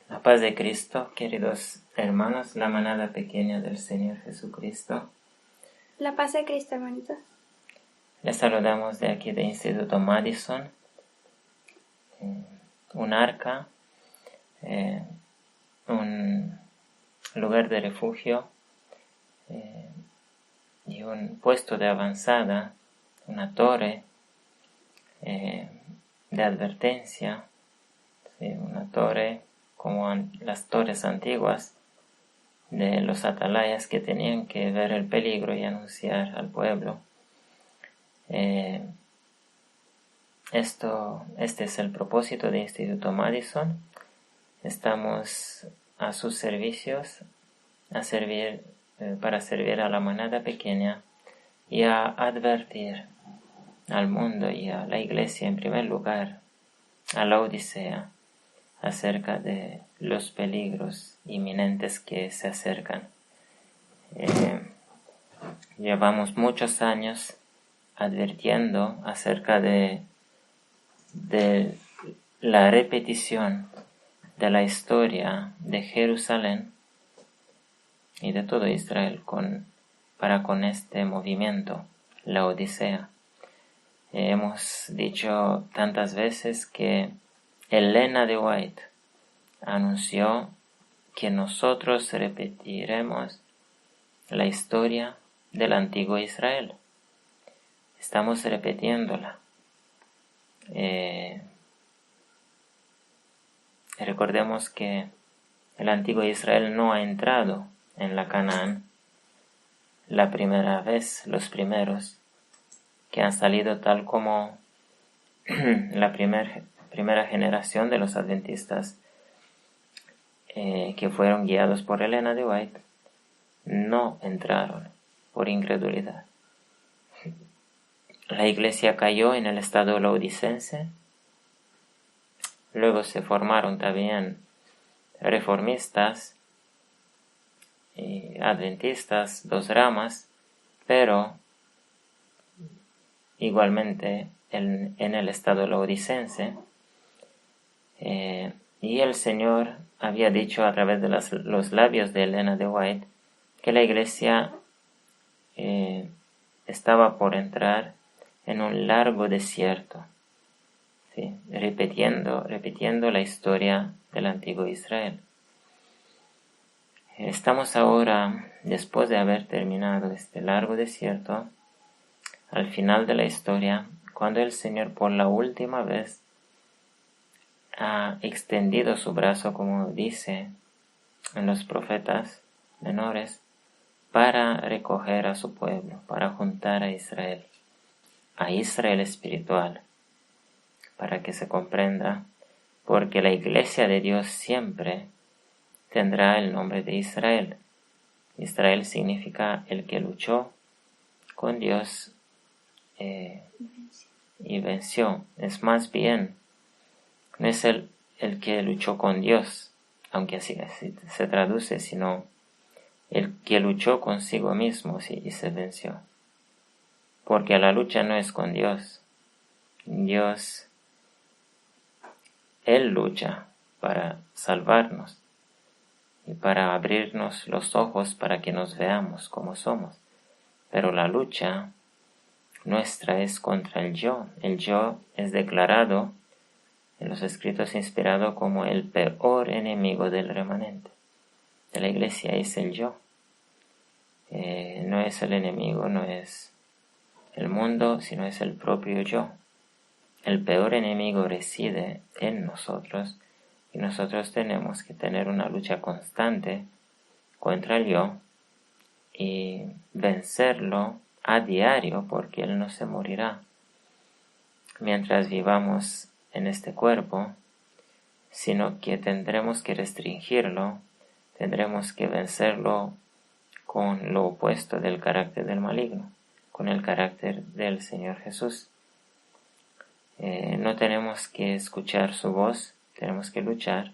La paz de Cristo, queridos hermanos, la manada pequeña del Señor Jesucristo. La paz de Cristo, hermanitos. Les saludamos de aquí de Instituto Madison, un arca, un lugar de refugio y un puesto de avanzada, una torre de advertencia, una torre como las torres antiguas de los atalayas que tenían que ver el peligro y anunciar al pueblo. Este es el propósito de Instituto Madison. Estamos a sus servicios para servir a la manada pequeña y a advertir al mundo y a la iglesia en primer lugar, a la Odisea, acerca de los peligros inminentes que se acercan. Llevamos muchos años advirtiendo acerca de la repetición de la historia de Jerusalén y de todo Israel para con este movimiento, la Odisea. Hemos dicho tantas veces que Elena de White anunció que nosotros repetiremos la historia del antiguo Israel. Estamos repitiéndola. Recordemos que el antiguo Israel no ha entrado en la Canaán la primera vez, los primeros que han salido tal como la primera generación de los adventistas que fueron guiados por Elena de White, no entraron por incredulidad. La iglesia cayó en el estado laodicense. Luego se formaron también reformistas y adventistas, dos ramas, pero igualmente en el estado laodicense. Y el Señor había dicho a través de los labios de Elena de White que la iglesia estaba por entrar en un largo desierto, ¿sí? repitiendo la historia del antiguo Israel. Estamos ahora, después de haber terminado este largo desierto, al final de la historia, cuando el Señor por la última vez ha extendido su brazo, como dice en los profetas menores, para recoger a su pueblo, para juntar a Israel espiritual, para que se comprenda, porque la iglesia de Dios siempre tendrá el nombre de Israel. Israel significa el que luchó con Dios y venció. Es más bien, no es el que luchó con Dios, aunque así se traduce, sino el que luchó consigo mismo y se venció. Porque la lucha no es con Dios. Él lucha para salvarnos y para abrirnos los ojos para que nos veamos como somos. Pero la lucha nuestra es contra el yo. El yo es declarado en los escritos inspirados como el peor enemigo del remanente. De la iglesia es el yo. No es el enemigo, no es el mundo, sino es el propio yo. El peor enemigo reside en nosotros y nosotros tenemos que tener una lucha constante contra el yo y vencerlo a diario, porque él no se morirá mientras vivamos en este cuerpo, sino que tendremos que restringirlo, tendremos que vencerlo con lo opuesto del carácter del maligno, con el carácter del Señor Jesús. No tenemos que escuchar su voz, tenemos que luchar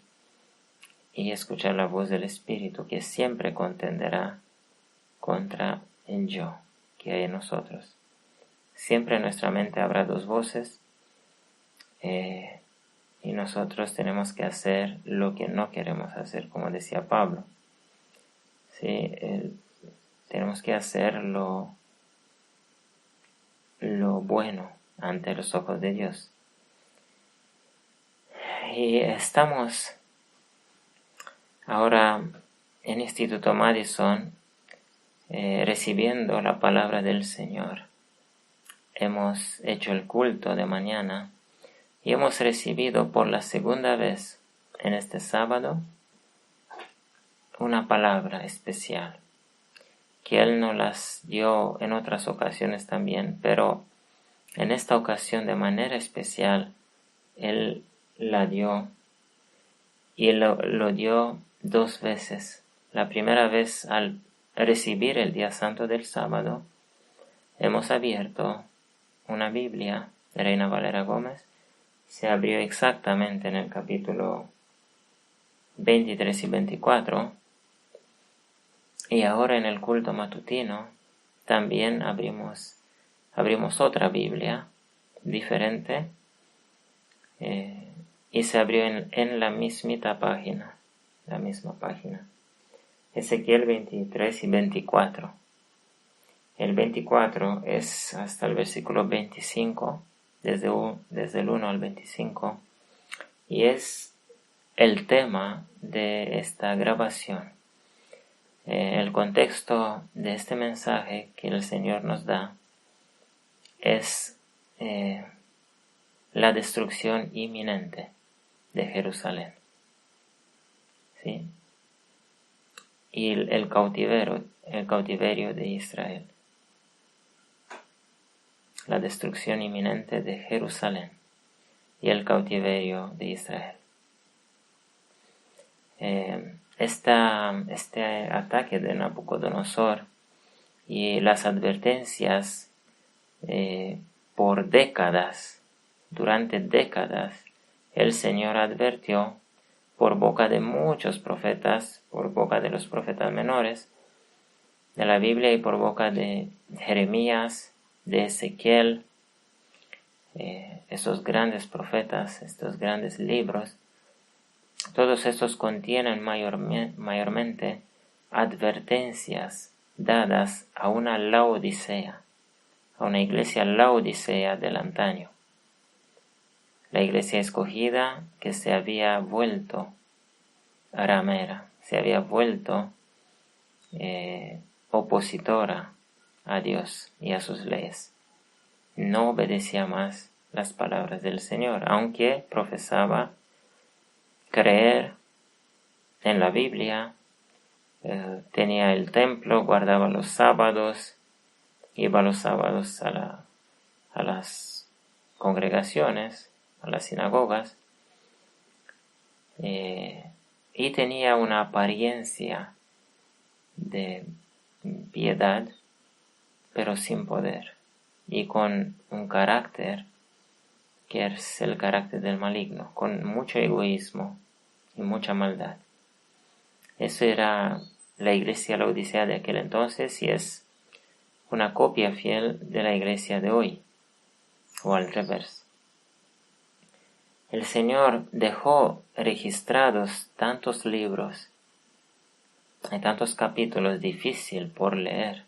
y escuchar la voz del Espíritu, que siempre contenderá contra el yo que hay en nosotros. Siempre en nuestra mente habrá dos voces, y nosotros tenemos que hacer lo que no queremos hacer, como decía Pablo. ¿Sí? Tenemos que hacer lo bueno ante los ojos de Dios. Y estamos ahora en Instituto Madison recibiendo la palabra del Señor. Hemos hecho el culto de mañana y hemos recibido por la segunda vez en este sábado una palabra especial, que Él nos las dio en otras ocasiones también, pero en esta ocasión de manera especial Él la dio, y lo dio 2 veces. La primera vez al recibir el día santo del sábado, hemos abierto una Biblia de Reina Valera Gómez. Se abrió exactamente en el capítulo 23 y 24, y ahora en el culto matutino también abrimos otra Biblia diferente, y se abrió en la misma página. Ezequiel 23 y 24. El 24 es hasta el versículo 25, desde el 1 al 25, y es el tema de esta grabación. El contexto de este mensaje que el Señor nos da es la destrucción inminente de Jerusalén, ¿sí? Y el cautiverio de Israel. La destrucción inminente de Jerusalén y el cautiverio de Israel. Este ataque de Nabucodonosor y las advertencias por décadas, durante décadas, el Señor advirtió por boca de muchos profetas, por boca de los profetas menores de la Biblia y por boca de Jeremías, de Ezequiel, esos grandes profetas, estos grandes libros. Todos estos contienen mayormente advertencias dadas a una Laodicea, a una iglesia Laodicea del antaño. La iglesia escogida que se había vuelto ramera, se había vuelto opositora a Dios y a sus leyes. No obedecía más las palabras del Señor, aunque profesaba creer en la Biblia, tenía el templo, guardaba los sábados, iba los sábados a las congregaciones, a las sinagogas, y tenía una apariencia de piedad, pero sin poder, y con un carácter que es el carácter del maligno, con mucho egoísmo y mucha maldad. Eso era la iglesia laodicea de aquel entonces y es una copia fiel de la iglesia de hoy, o al revés. El Señor dejó registrados tantos libros, hay tantos capítulos difíciles por leer,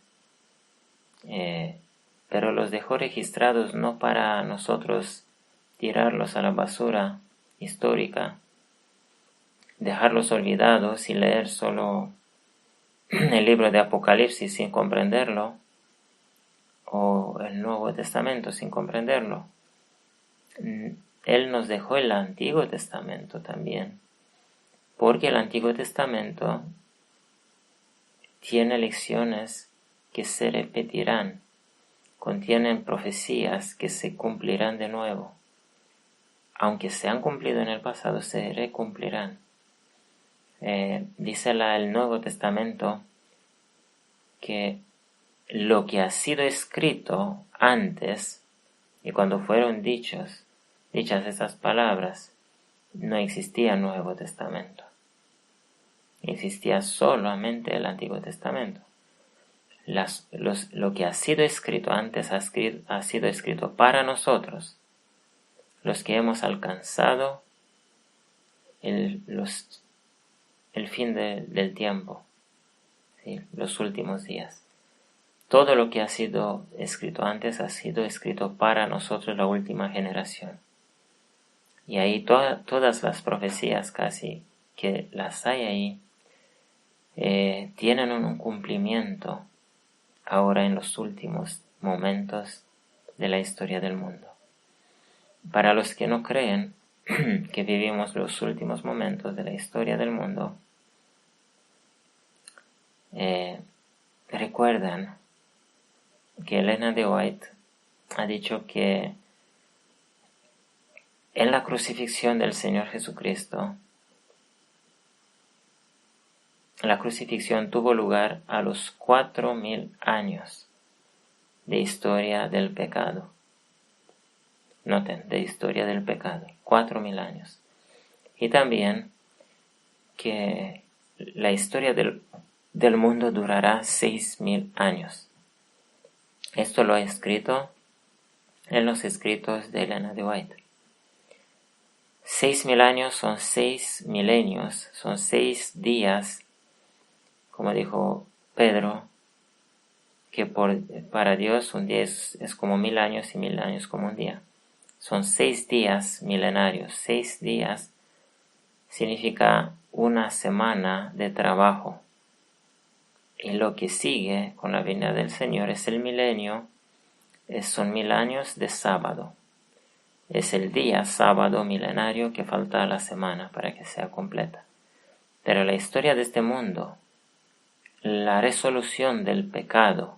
pero los dejó registrados no para nosotros tirarlos a la basura histórica, dejarlos olvidados y leer solo el libro de Apocalipsis sin comprenderlo, o el Nuevo Testamento sin comprenderlo. Él nos dejó el Antiguo Testamento también, porque el Antiguo Testamento tiene lecciones que se repetirán, contienen profecías que se cumplirán de nuevo. Aunque se han cumplido en el pasado, se recumplirán. Dice el Nuevo Testamento que lo que ha sido escrito antes, y cuando fueron dichas estas palabras, no existía Nuevo Testamento. Existía solamente el Antiguo Testamento. Lo que ha sido escrito antes ha sido escrito para nosotros, los que hemos alcanzado el fin del tiempo, ¿sí? Los últimos días. Todo lo que ha sido escrito antes ha sido escrito para nosotros, la última generación. Y ahí todas las profecías casi que las hay ahí tienen un cumplimiento ahora en los últimos momentos de la historia del mundo. Para los que no creen que vivimos los últimos momentos de la historia del mundo, recuerdan que Elena de White ha dicho que en la crucifixión del Señor Jesucristo, la crucifixión tuvo lugar a los 4000 años de historia del pecado. Noten, de historia del pecado, 4000 años. Y también que la historia del mundo durará 6000 años. Esto lo ha escrito en los escritos de Elena de White. 6000 años son 6 milenios, son 6 días, como dijo Pedro, que para Dios un día es como 1000 años y 1000 años como un día. Son 6 días milenarios. 6 días significa una semana de trabajo. Y lo que sigue con la venida del Señor es el milenio, son 1000 años de sábado. Es el día sábado milenario que falta a la semana para que sea completa. Pero la historia de este mundo, la resolución del pecado,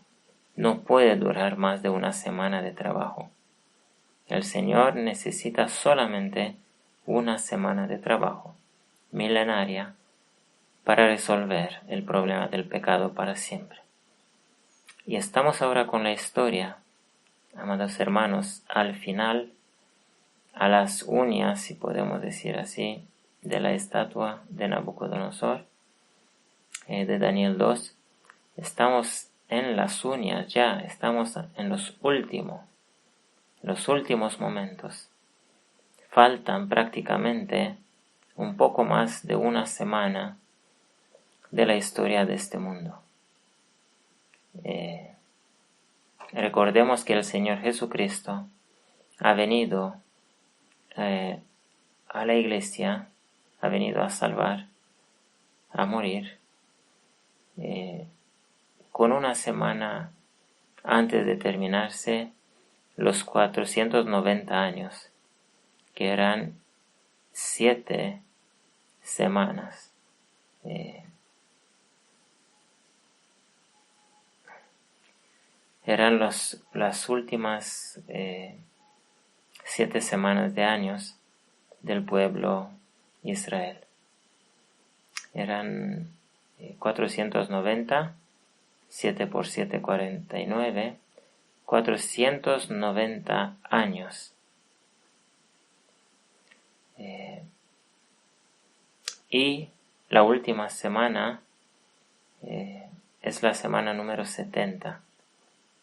no puede durar más de una semana de trabajo. El Señor necesita solamente una semana de trabajo milenaria para resolver el problema del pecado para siempre. Y estamos ahora con la historia, amados hermanos, al final, a las uñas, si podemos decir así, de la estatua de Nabucodonosor, de Daniel 2. Estamos en las uñas ya, estamos en los últimos momentos. Faltan prácticamente un poco más de una semana de la historia de este mundo. Recordemos que el Señor Jesucristo ha venido a la iglesia, ha venido a salvar, a morir, con una semana antes de terminarse los 490 años, que eran 7 semanas. Eran las últimas 7 semanas de años del pueblo Israel. Eran 490, 7 por 7, 49, 490 años. Y la última semana es la semana número 70.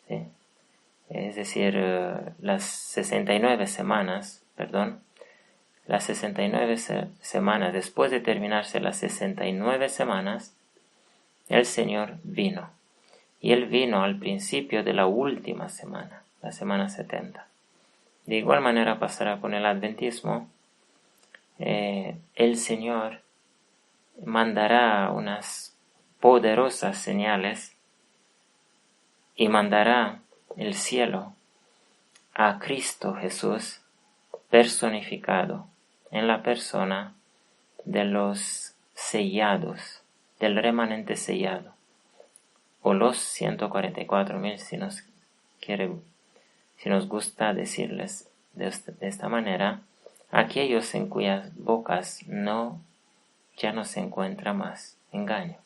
¿Sí? Es decir, las 69 semanas, después de terminarse las 69 semanas, el Señor vino. Y Él vino al principio de la última semana, la semana 70. De igual manera pasará con el adventismo. El Señor mandará unas poderosas señales y mandará el cielo a Cristo Jesús personificado en la persona de los sellados, del remanente sellado, o los 144,000 si nos gusta decirles de esta manera, aquellos en cuyas bocas ya no se encuentra más engaño,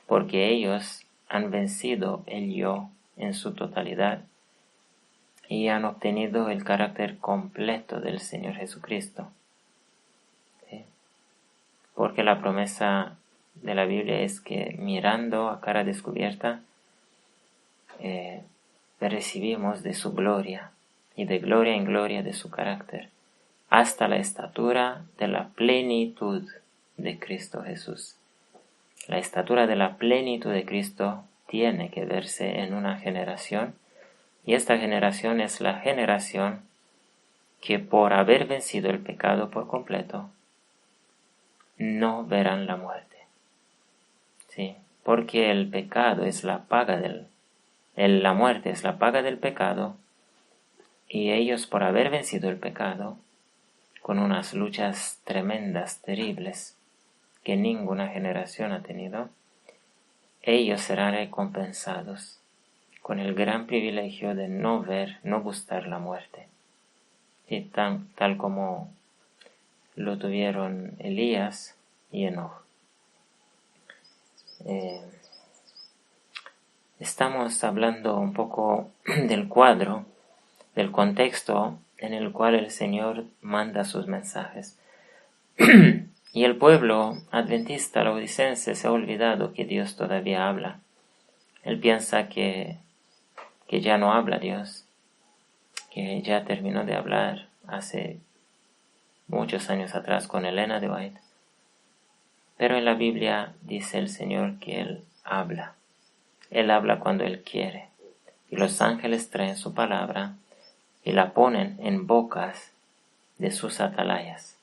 porque ellos han vencido el yo en su totalidad y han obtenido el carácter completo del Señor Jesucristo. ¿Sí? Porque la promesa de la Biblia es que mirando a cara descubierta recibimos de su gloria y de gloria en gloria de su carácter hasta la estatura de la plenitud de Cristo Jesús. La estatura de la plenitud de Cristo tiene que verse en una generación, y esta generación es la generación que por haber vencido el pecado por completo, no verán la muerte. ¿Sí? Porque el pecado es la paga la muerte es la paga del pecado, y ellos por haber vencido el pecado, con unas luchas tremendas, terribles, que ninguna generación ha tenido, ellos serán recompensados con el gran privilegio de no ver, no gustar la muerte. Y tal como lo tuvieron Elías y Enoch. Estamos hablando un poco del cuadro, del contexto en el cual el Señor manda sus mensajes. Y el pueblo adventista laodicense se ha olvidado que Dios todavía habla. Él piensa que ya no habla Dios, que ya terminó de hablar hace muchos años atrás con Elena de White. Pero en la Biblia dice el Señor que Él habla. Él habla cuando Él quiere. Y los ángeles traen su palabra y la ponen en bocas de sus atalayas.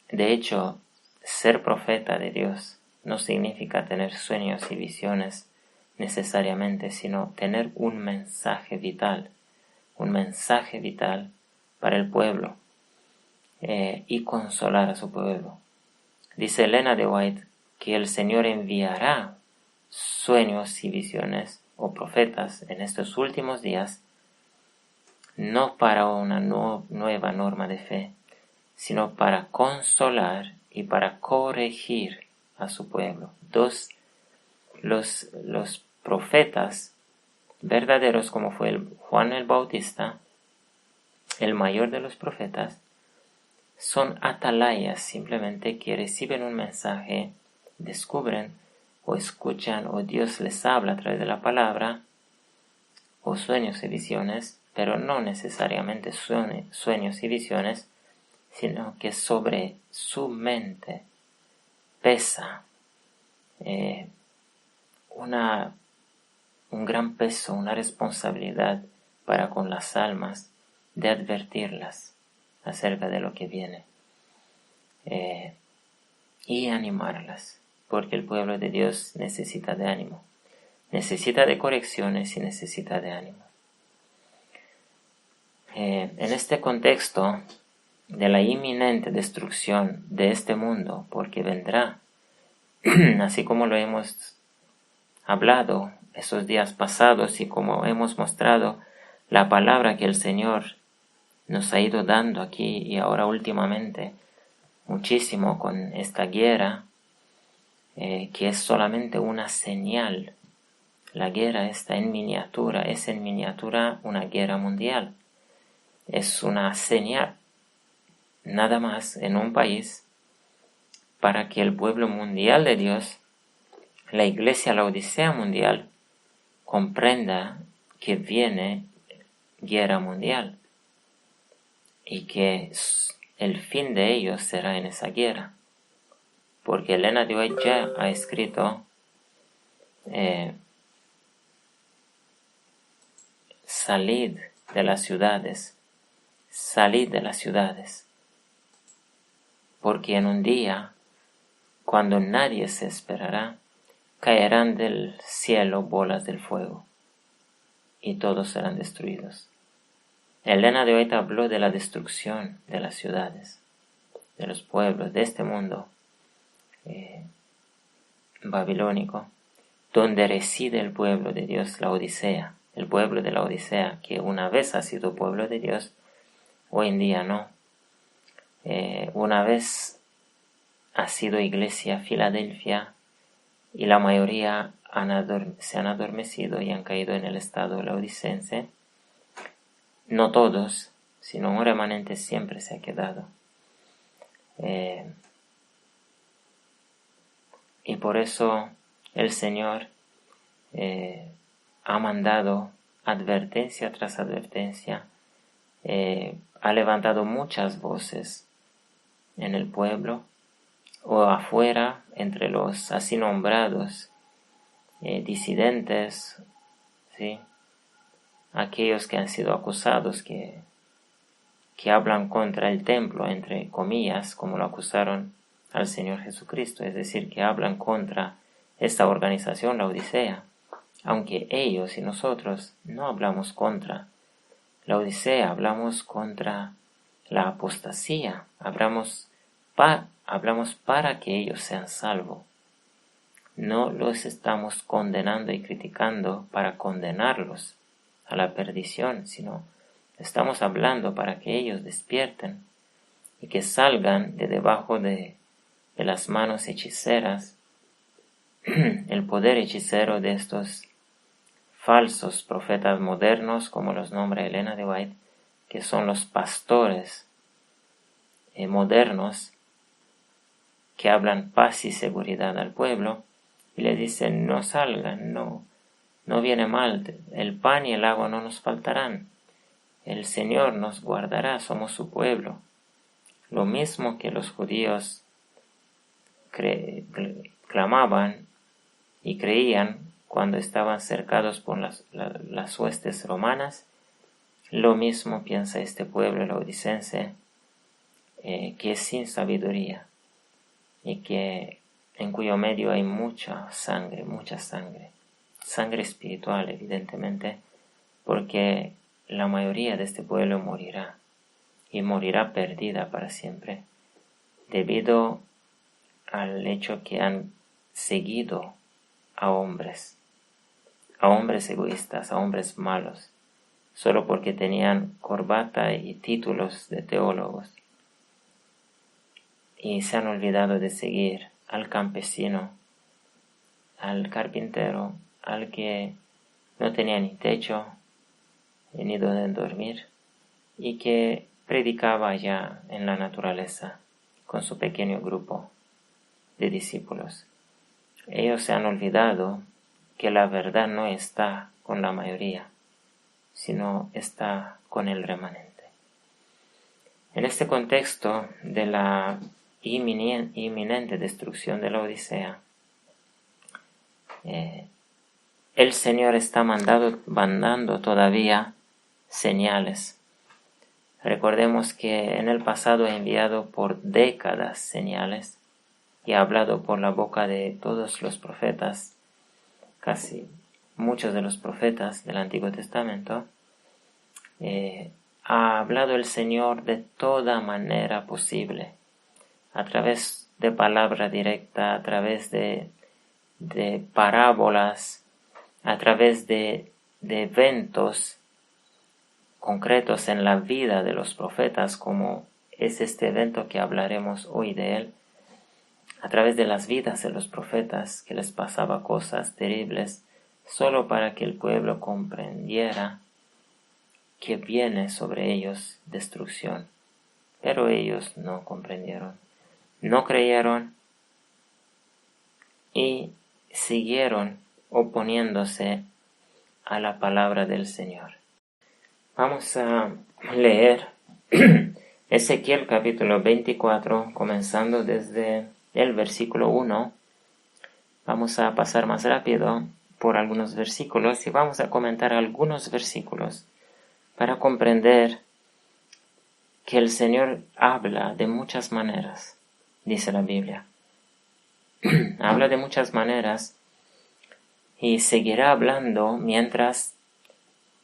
De hecho, ser profeta de Dios no significa tener sueños y visiones necesariamente, sino tener un mensaje vital para el pueblo y consolar a su pueblo. Dice Elena de White que el Señor enviará sueños y visiones o profetas en estos últimos días, no para una nueva norma de fe, sino para consolar y para corregir a su pueblo. Los profetas verdaderos, como fue Juan el Bautista, el mayor de los profetas, son atalayas simplemente que reciben un mensaje, descubren o escuchan o Dios les habla a través de la palabra o sueños y visiones, pero no necesariamente sueños y visiones, sino que sobre su mente pesa un gran peso, una responsabilidad para con las almas de advertirlas acerca de lo que viene y animarlas, porque el pueblo de Dios necesita de ánimo, necesita de correcciones y necesita de ánimo. En este contexto de la inminente destrucción de este mundo, porque vendrá, así como lo hemos hablado esos días pasados y como hemos mostrado la palabra que el Señor nos ha ido dando aquí y ahora últimamente muchísimo con esta guerra, que es solamente una señal. La guerra está en miniatura, es en miniatura una guerra mundial. Es una señal, nada más, en un país, para que el pueblo mundial de Dios, la iglesia, la Odisea mundial, comprenda que viene guerra mundial y que el fin de ellos será en esa guerra. Porque Elena de White ya ha escrito salid de las ciudades, porque en un día, cuando nadie se esperará, caerán del cielo bolas del fuego, y todos serán destruidos. Elena de White habló de la destrucción de las ciudades, de los pueblos, de este mundo babilónico, donde reside el pueblo de Dios, la Odisea, el pueblo de la Odisea, que una vez ha sido pueblo de Dios, hoy en día no. Una vez ha sido iglesia Filadelfia y la mayoría se han adormecido y han caído en el estado laodicense. No todos, sino un remanente siempre se ha quedado. Y por eso el Señor ha mandado advertencia tras advertencia ha levantado muchas voces en el pueblo o afuera entre los así nombrados disidentes, ¿sí? Aquellos que han sido acusados, que hablan contra el templo, entre comillas, como lo acusaron al Señor Jesucristo, es decir, que hablan contra esta organización, la Odisea, aunque ellos y nosotros no hablamos contra la Odisea, hablamos contra la apostasía, hablamos para que ellos sean salvos. No los estamos condenando y criticando para condenarlos a la perdición, sino estamos hablando para que ellos despierten y que salgan de debajo de las manos hechiceras, el poder hechicero de estos falsos profetas modernos, como los nombra Elena de White, que son los pastores modernos que hablan paz y seguridad al pueblo y le dicen: no salgan, no viene mal, el pan y el agua no nos faltarán, el Señor nos guardará, somos su pueblo. Lo mismo que los judíos clamaban y creían cuando estaban cercados por las huestes romanas, lo mismo piensa este pueblo laodicense, que es sin sabiduría y que en cuyo medio hay mucha sangre espiritual, evidentemente, porque la mayoría de este pueblo morirá y morirá perdida para siempre debido al hecho que han seguido a hombres egoístas, a hombres malos, solo porque tenían corbata y títulos de teólogos, y se han olvidado de seguir al campesino, al carpintero, al que no tenía ni techo ni donde dormir y que predicaba allá en la naturaleza con su pequeño grupo de discípulos. Ellos se han olvidado que la verdad no está con la mayoría, sino está con el remanente. En este contexto de la inminente destrucción de la Odisea, el Señor está mandando todavía señales. Recordemos que en el pasado ha enviado por décadas señales y ha hablado por la boca de todos los profetas, casi muchos de los profetas del Antiguo Testamento. Ha hablado el Señor de toda manera posible, a través de palabra directa, a través de parábolas, a través de eventos concretos en la vida de los profetas, como es este evento que hablaremos hoy de él, a través de las vidas de los profetas, que les pasaba cosas terribles, solo para que el pueblo comprendiera que viene sobre ellos destrucción. Pero ellos no comprendieron, no creyeron y siguieron oponiéndose a la palabra del Señor. Vamos a leer Ezequiel capítulo 24, comenzando desde el versículo 1. Vamos a pasar más rápido por algunos versículos y vamos a comentar algunos versículos para comprender que el Señor habla de muchas maneras, dice la Biblia. Habla de muchas maneras y seguirá hablando mientras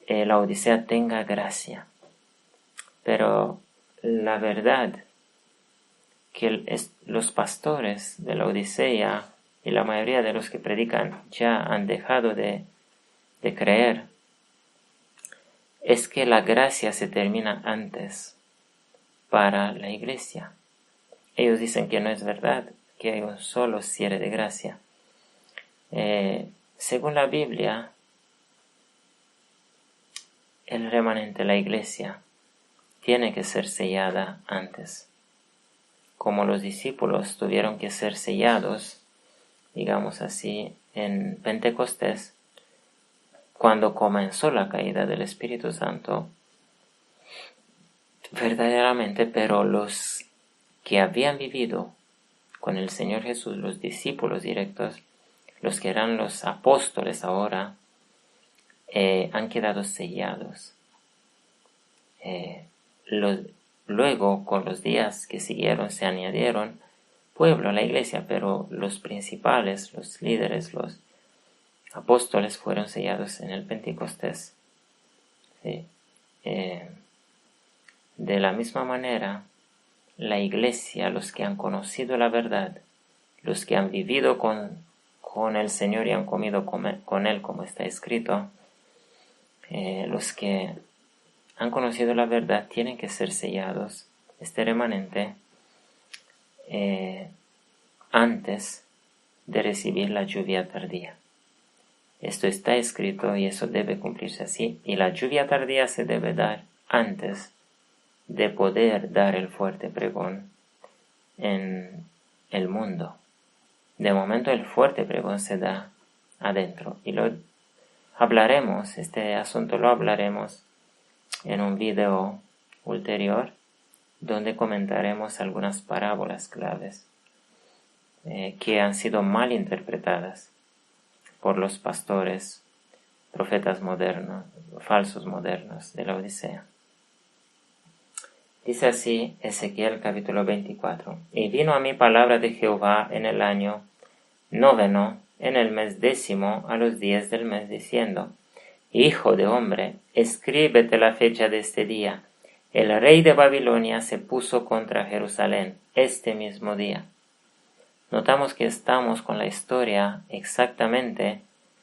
la Odisea tenga gracia. Pero la verdad que los pastores de la Odisea y la mayoría de los que predican ya han dejado de creer es que la gracia se termina antes para la iglesia. Ellos dicen que no es verdad, que hay un solo cierre de gracia. Según la Biblia, el remanente, la iglesia, tiene que ser sellada antes. Como los discípulos tuvieron que ser sellados, digamos así, en Pentecostés, cuando comenzó la caída del Espíritu Santo, verdaderamente, pero los que habían vivido con el Señor Jesús, los discípulos directos, los que eran los apóstoles ahora, han quedado sellados. Luego, con los días que siguieron, se añadieron pueblo a la iglesia, pero los principales, los líderes, los apóstoles fueron sellados en el Pentecostés. ¿Sí? De la misma manera, la iglesia, los que han conocido la verdad, los que han vivido con el Señor y han comido con Él, como está escrito, los que han conocido la verdad tienen que ser sellados, este remanente, antes de recibir la lluvia tardía. Esto está escrito y eso debe cumplirse así. Y la lluvia tardía se debe dar antes de poder dar el fuerte pregón en el mundo. De momento el fuerte pregón se da adentro. Y lo hablaremos, este asunto lo hablaremos en un video ulterior, donde comentaremos algunas parábolas claves que han sido mal interpretadas por los pastores, profetas modernos, falsos modernos de la Odisea. Dice así Ezequiel capítulo 24. Y vino a mí palabra de Jehová en el año 9, en el mes 10, a los 10 del mes, diciendo: Hijo de hombre, escríbete la fecha de este día. El rey de Babilonia se puso contra Jerusalén este mismo día. Notamos que estamos con la historia exactamente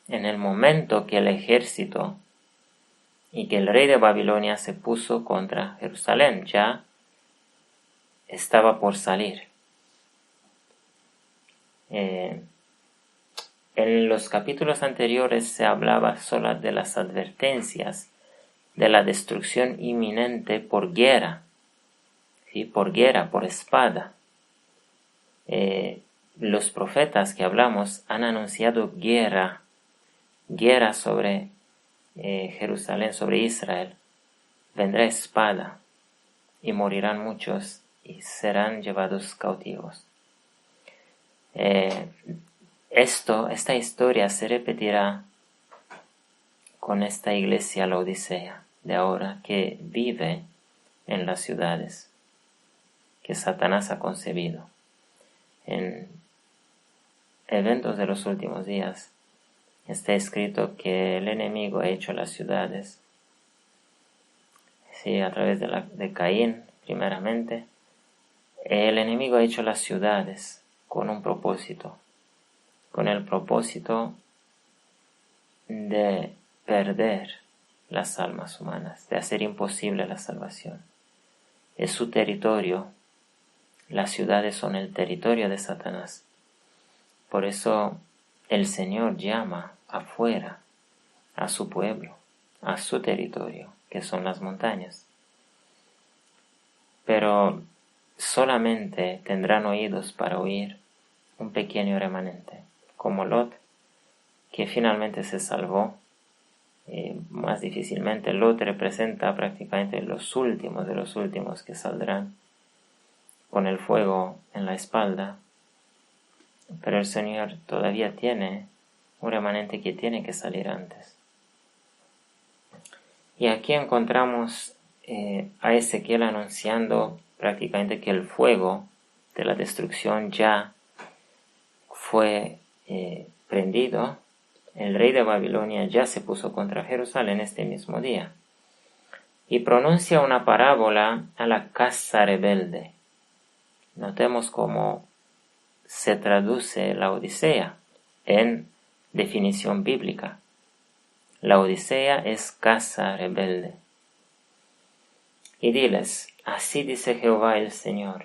en el momento que el ejército y que el rey de Babilonia se puso contra Jerusalén. Ya estaba por salir. En los capítulos anteriores se hablaba solo de las advertencias de la destrucción inminente por guerra, ¿sí? Por guerra, por espada. Los profetas que hablamos han anunciado guerra sobre Jerusalén, sobre Israel. Vendrá espada y morirán muchos y serán llevados cautivos. Esta historia se repetirá con esta iglesia, la Odisea, de ahora, que vive en las ciudades que Satanás ha concebido. En eventos de los últimos días está escrito que el enemigo ha hecho las ciudades, sí, a través de Caín primeramente. El enemigo ha hecho las ciudades con un propósito, con el propósito de perder las almas humanas, de hacer imposible la salvación. Es su territorio. Las ciudades son el territorio de Satanás. Por eso el Señor llama afuera a su pueblo, a su territorio, que son las montañas. Pero solamente tendrán oídos para oír un pequeño remanente, como Lot, que finalmente se salvó. Más difícilmente. Lot representa prácticamente los últimos de los últimos que saldrán con el fuego en la espalda. Pero el Señor todavía tiene un remanente que tiene que salir antes. Y aquí encontramos a Ezequiel anunciando prácticamente que el fuego de la destrucción ya fue prendido. El rey de Babilonia ya se puso contra Jerusalén este mismo día. Y pronuncia una parábola a la casa rebelde. Notemos cómo se traduce la Odisea en definición bíblica. La Odisea es casa rebelde. Y diles: así dice Jehová el Señor: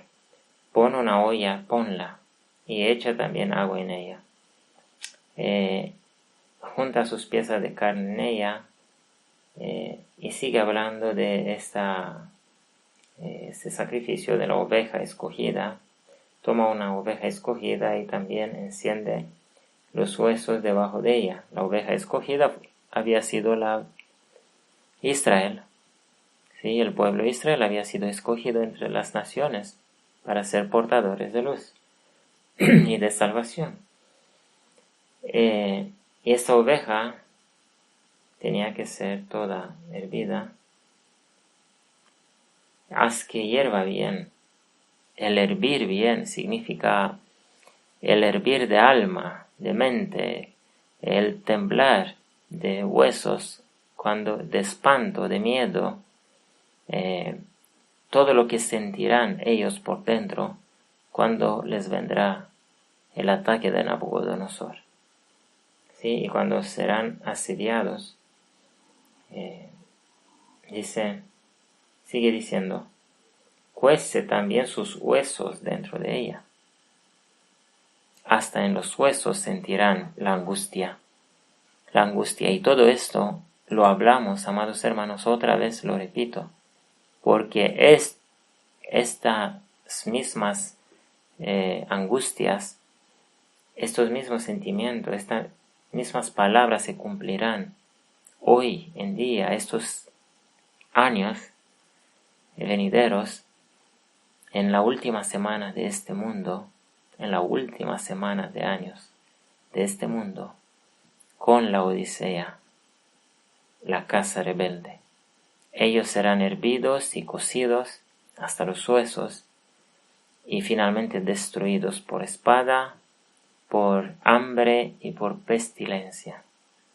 pon una olla, ponla, y echa también agua en ella. Junta sus piezas de carne en ella, y sigue hablando de este sacrificio de la oveja escogida. Toma una oveja escogida y también enciende los huesos debajo de ella. La oveja escogida había sido la Israel, Sí, el pueblo de Israel había sido escogido entre las naciones para ser portadores de luz y de salvación. Y esta oveja tenía que ser toda hervida. Haz que hierva bien. El hervir bien significa el hervir de alma, de mente, el temblar de huesos, de espanto, de miedo, todo lo que sentirán ellos por dentro cuando les vendrá el ataque de Nabucodonosor. ¿Sí? Y cuando serán asediados, sigue diciendo, cuece también sus huesos dentro de ella. Hasta en los huesos sentirán la angustia. La angustia. Y todo esto lo hablamos, amados hermanos, otra vez lo repito, porque estas mismas angustias, estos mismos sentimientos, estas mismas palabras se cumplirán hoy en día, estos años venideros, en la última semana de este mundo, en la última semana de años de este mundo, con la Odisea, la casa rebelde. Ellos serán hervidos y cocidos hasta los huesos y finalmente destruidos por espada, por hambre y por pestilencia,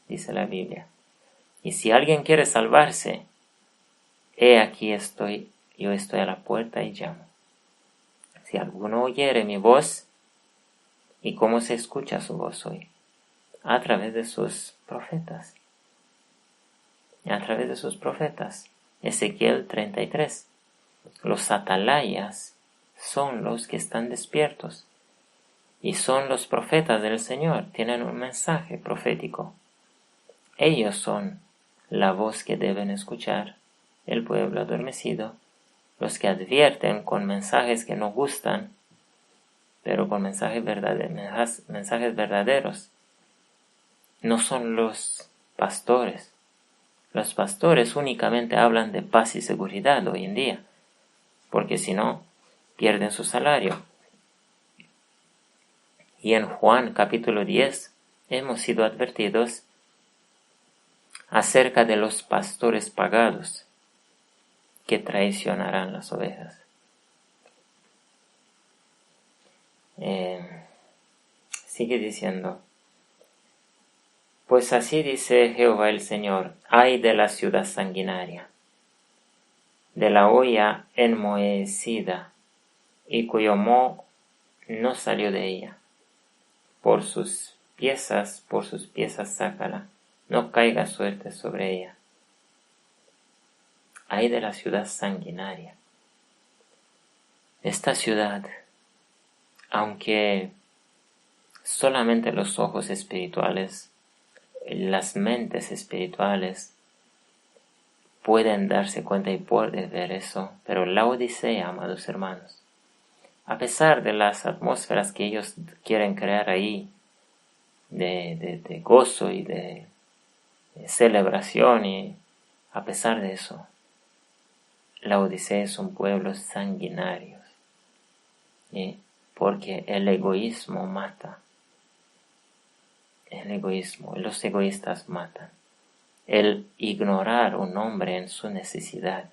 dice la Biblia. Y si alguien quiere salvarse, he aquí yo estoy a la puerta y llamo. Si alguno oyere mi voz, ¿y cómo se escucha su voz hoy? A través de sus profetas. A través de sus profetas. Ezequiel 33. Los atalayas son los que están despiertos y son los profetas del Señor. Tienen un mensaje profético. Ellos son la voz que deben escuchar el pueblo adormecido, los que advierten con mensajes que no gustan, pero con mensajes verdaderos. No son los pastores. Los pastores únicamente hablan de paz y seguridad hoy en día, porque si no, pierden su salario. Y en Juan capítulo 10 hemos sido advertidos acerca de los pastores pagados que traicionarán las ovejas. Sigue diciendo, pues así dice Jehová el Señor, ay de la ciudad sanguinaria, de la olla enmohecida, y cuyo moho no salió de ella. Por sus piezas sácala, no caiga suerte sobre ella. Ay de la ciudad sanguinaria. Esta ciudad, aunque solamente los ojos espirituales, las mentes espirituales pueden darse cuenta y pueden ver eso, pero la Odisea, amados hermanos, a pesar de las atmósferas que ellos quieren crear ahí, de gozo y de celebración, y a pesar de eso, la Odisea es un pueblo sanguinario, porque el egoísmo mata. El egoísmo, los egoístas matan. El ignorar un hombre en su necesidad,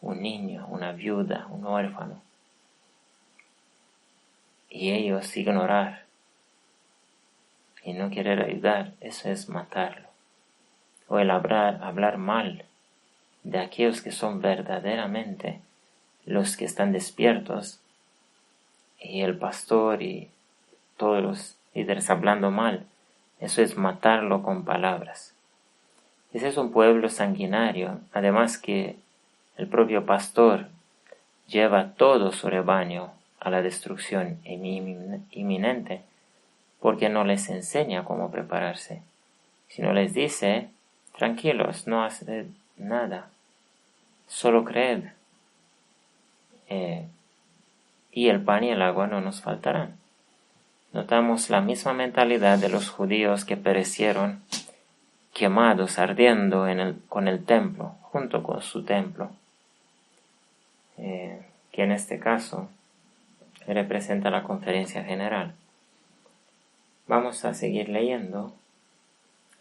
un niño, una viuda, un huérfano, y ellos ignorar y no querer ayudar, eso es matarlo. O el hablar mal de aquellos que son verdaderamente los que están despiertos, y el pastor y todos los líderes hablando mal, eso es matarlo con palabras. Ese es un pueblo sanguinario, además que el propio pastor lleva todo su rebaño a la destrucción inminente, porque no les enseña cómo prepararse, sino les dice, tranquilos, no haced nada, solo creed, y el pan y el agua no nos faltarán. Notamos la misma mentalidad de los judíos que perecieron quemados, ardiendo con el templo, junto con su templo, que en este caso representa la conferencia general. Vamos a seguir leyendo.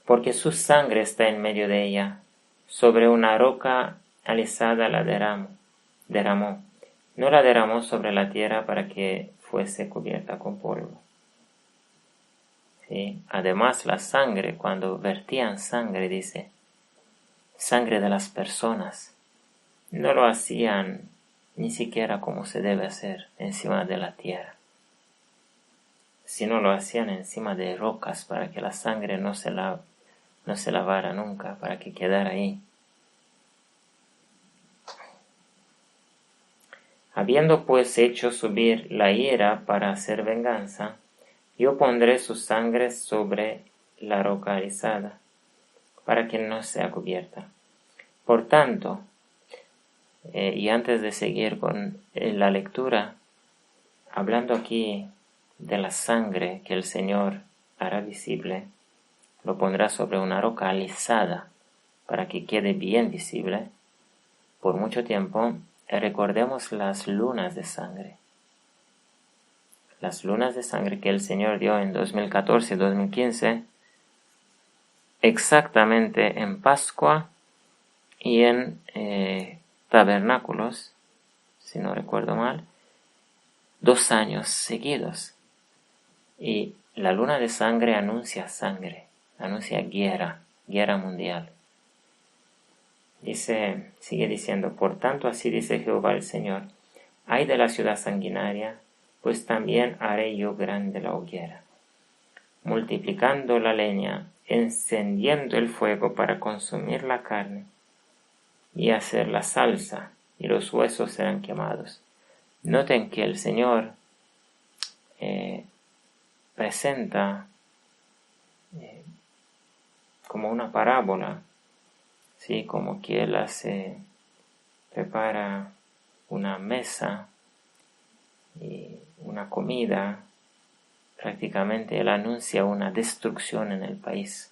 Porque su sangre está en medio de ella, sobre una roca alisada la derramó. No la derramó sobre la tierra para que fuese cubierta con polvo. ¿Sí? Además, la sangre, cuando vertían sangre, dice, sangre de las personas, no lo hacían ni siquiera como se debe hacer encima de la tierra, sino lo hacían encima de rocas para que la sangre no se lavara nunca, para que quedara ahí. Habiendo pues hecho subir la ira para hacer venganza, yo pondré su sangre sobre la roca alisada, para que no sea cubierta. Por tanto, y antes de seguir con la lectura, hablando aquí de la sangre que el Señor hará visible, lo pondrá sobre una roca alisada, para que quede bien visible por mucho tiempo. Recordemos las lunas de sangre. Las lunas de sangre que el Señor dio en 2014 y 2015, exactamente en Pascua y en Tabernáculos, si no recuerdo mal, 2 años seguidos. Y la luna de sangre, anuncia guerra mundial. Sigue diciendo, por tanto así dice Jehová el Señor, ay de la ciudad sanguinaria, pues también haré yo grande la hoguera, multiplicando la leña, encendiendo el fuego para consumir la carne y hacer la salsa, y los huesos serán quemados. Noten que el Señor presenta como una parábola, ¿sí? Como que Él prepara una mesa y una comida. Prácticamente Él anuncia una destrucción en el país,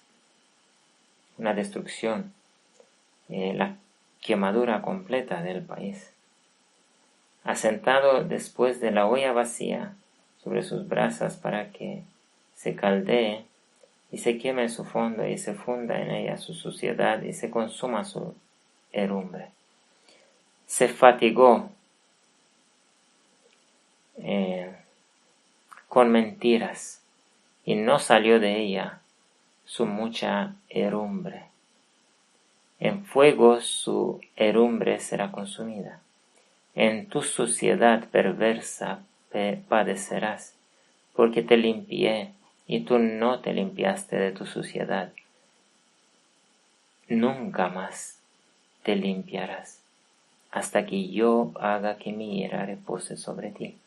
una destrucción, la quemadura completa del país. Asentado después de la olla vacía sobre sus brasas para que se caldee y se queme en su fondo y se funda en ella su suciedad y se consuma su herrumbre. Se fatigó con mentiras y no salió de ella su mucha herrumbre. En fuego su herrumbre será consumida. En tu suciedad perversa padecerás, porque te limpié y tú no te limpiaste de tu suciedad. Nunca más te limpiarás, hasta que yo haga que mi ira repose sobre ti.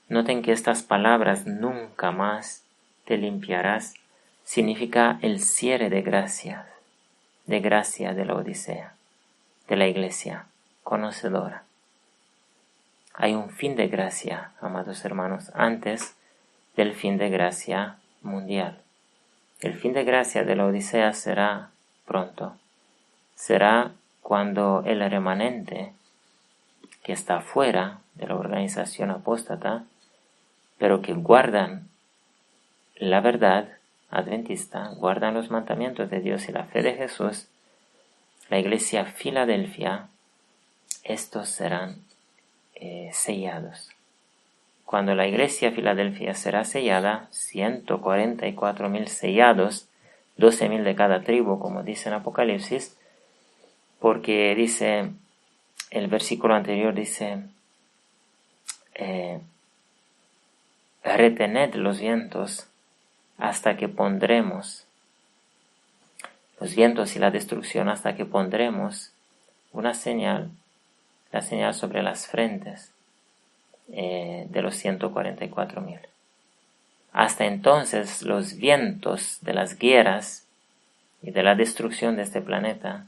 Noten que estas palabras, nunca más te limpiarás, significa el cierre de gracia de la Odisea, de la iglesia conocedora. Hay un fin de gracia, amados hermanos, antes del fin de gracia mundial. El fin de gracia de la Odisea será pronto. Será cuando el remanente que está fuera de la organización apóstata, pero que guardan la verdad adventista, guardan los mandamientos de Dios y la fe de Jesús, la iglesia Filadelfia, estos serán sellados. Cuando la iglesia Filadelfia será sellada, 144,000 sellados, 12,000 de cada tribu, como dice en Apocalipsis, porque dice, el versículo anterior dice, retened los vientos hasta que pondremos, los vientos y la destrucción hasta que pondremos una señal, la señal sobre las frentes de los 144,000. Hasta entonces los vientos de las guerras y de la destrucción de este planeta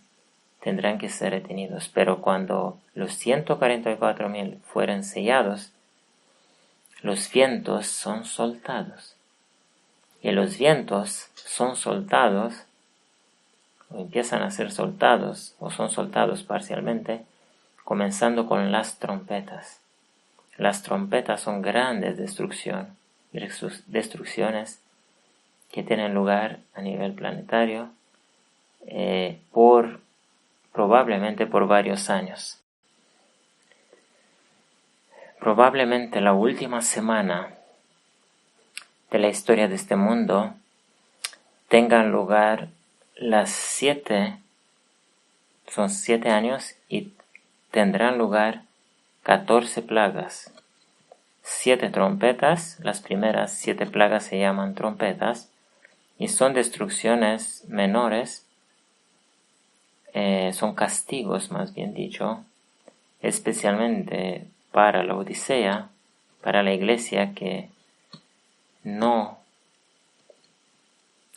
tendrán que ser retenidos, pero cuando los 144,000 fueren sellados, los vientos son soltados. Y los vientos son soltados o empiezan a ser soltados o son soltados parcialmente, comenzando con las trompetas. Las trompetas son grandes destrucciones que tienen lugar a nivel planetario probablemente por varios años. Probablemente la última semana de la historia de este mundo tengan lugar son 7 años y tendrán lugar 14 plagas. 7 trompetas, las primeras 7 plagas se llaman trompetas y son destrucciones menores, son castigos más bien dicho, especialmente para la Odisea, para la iglesia que no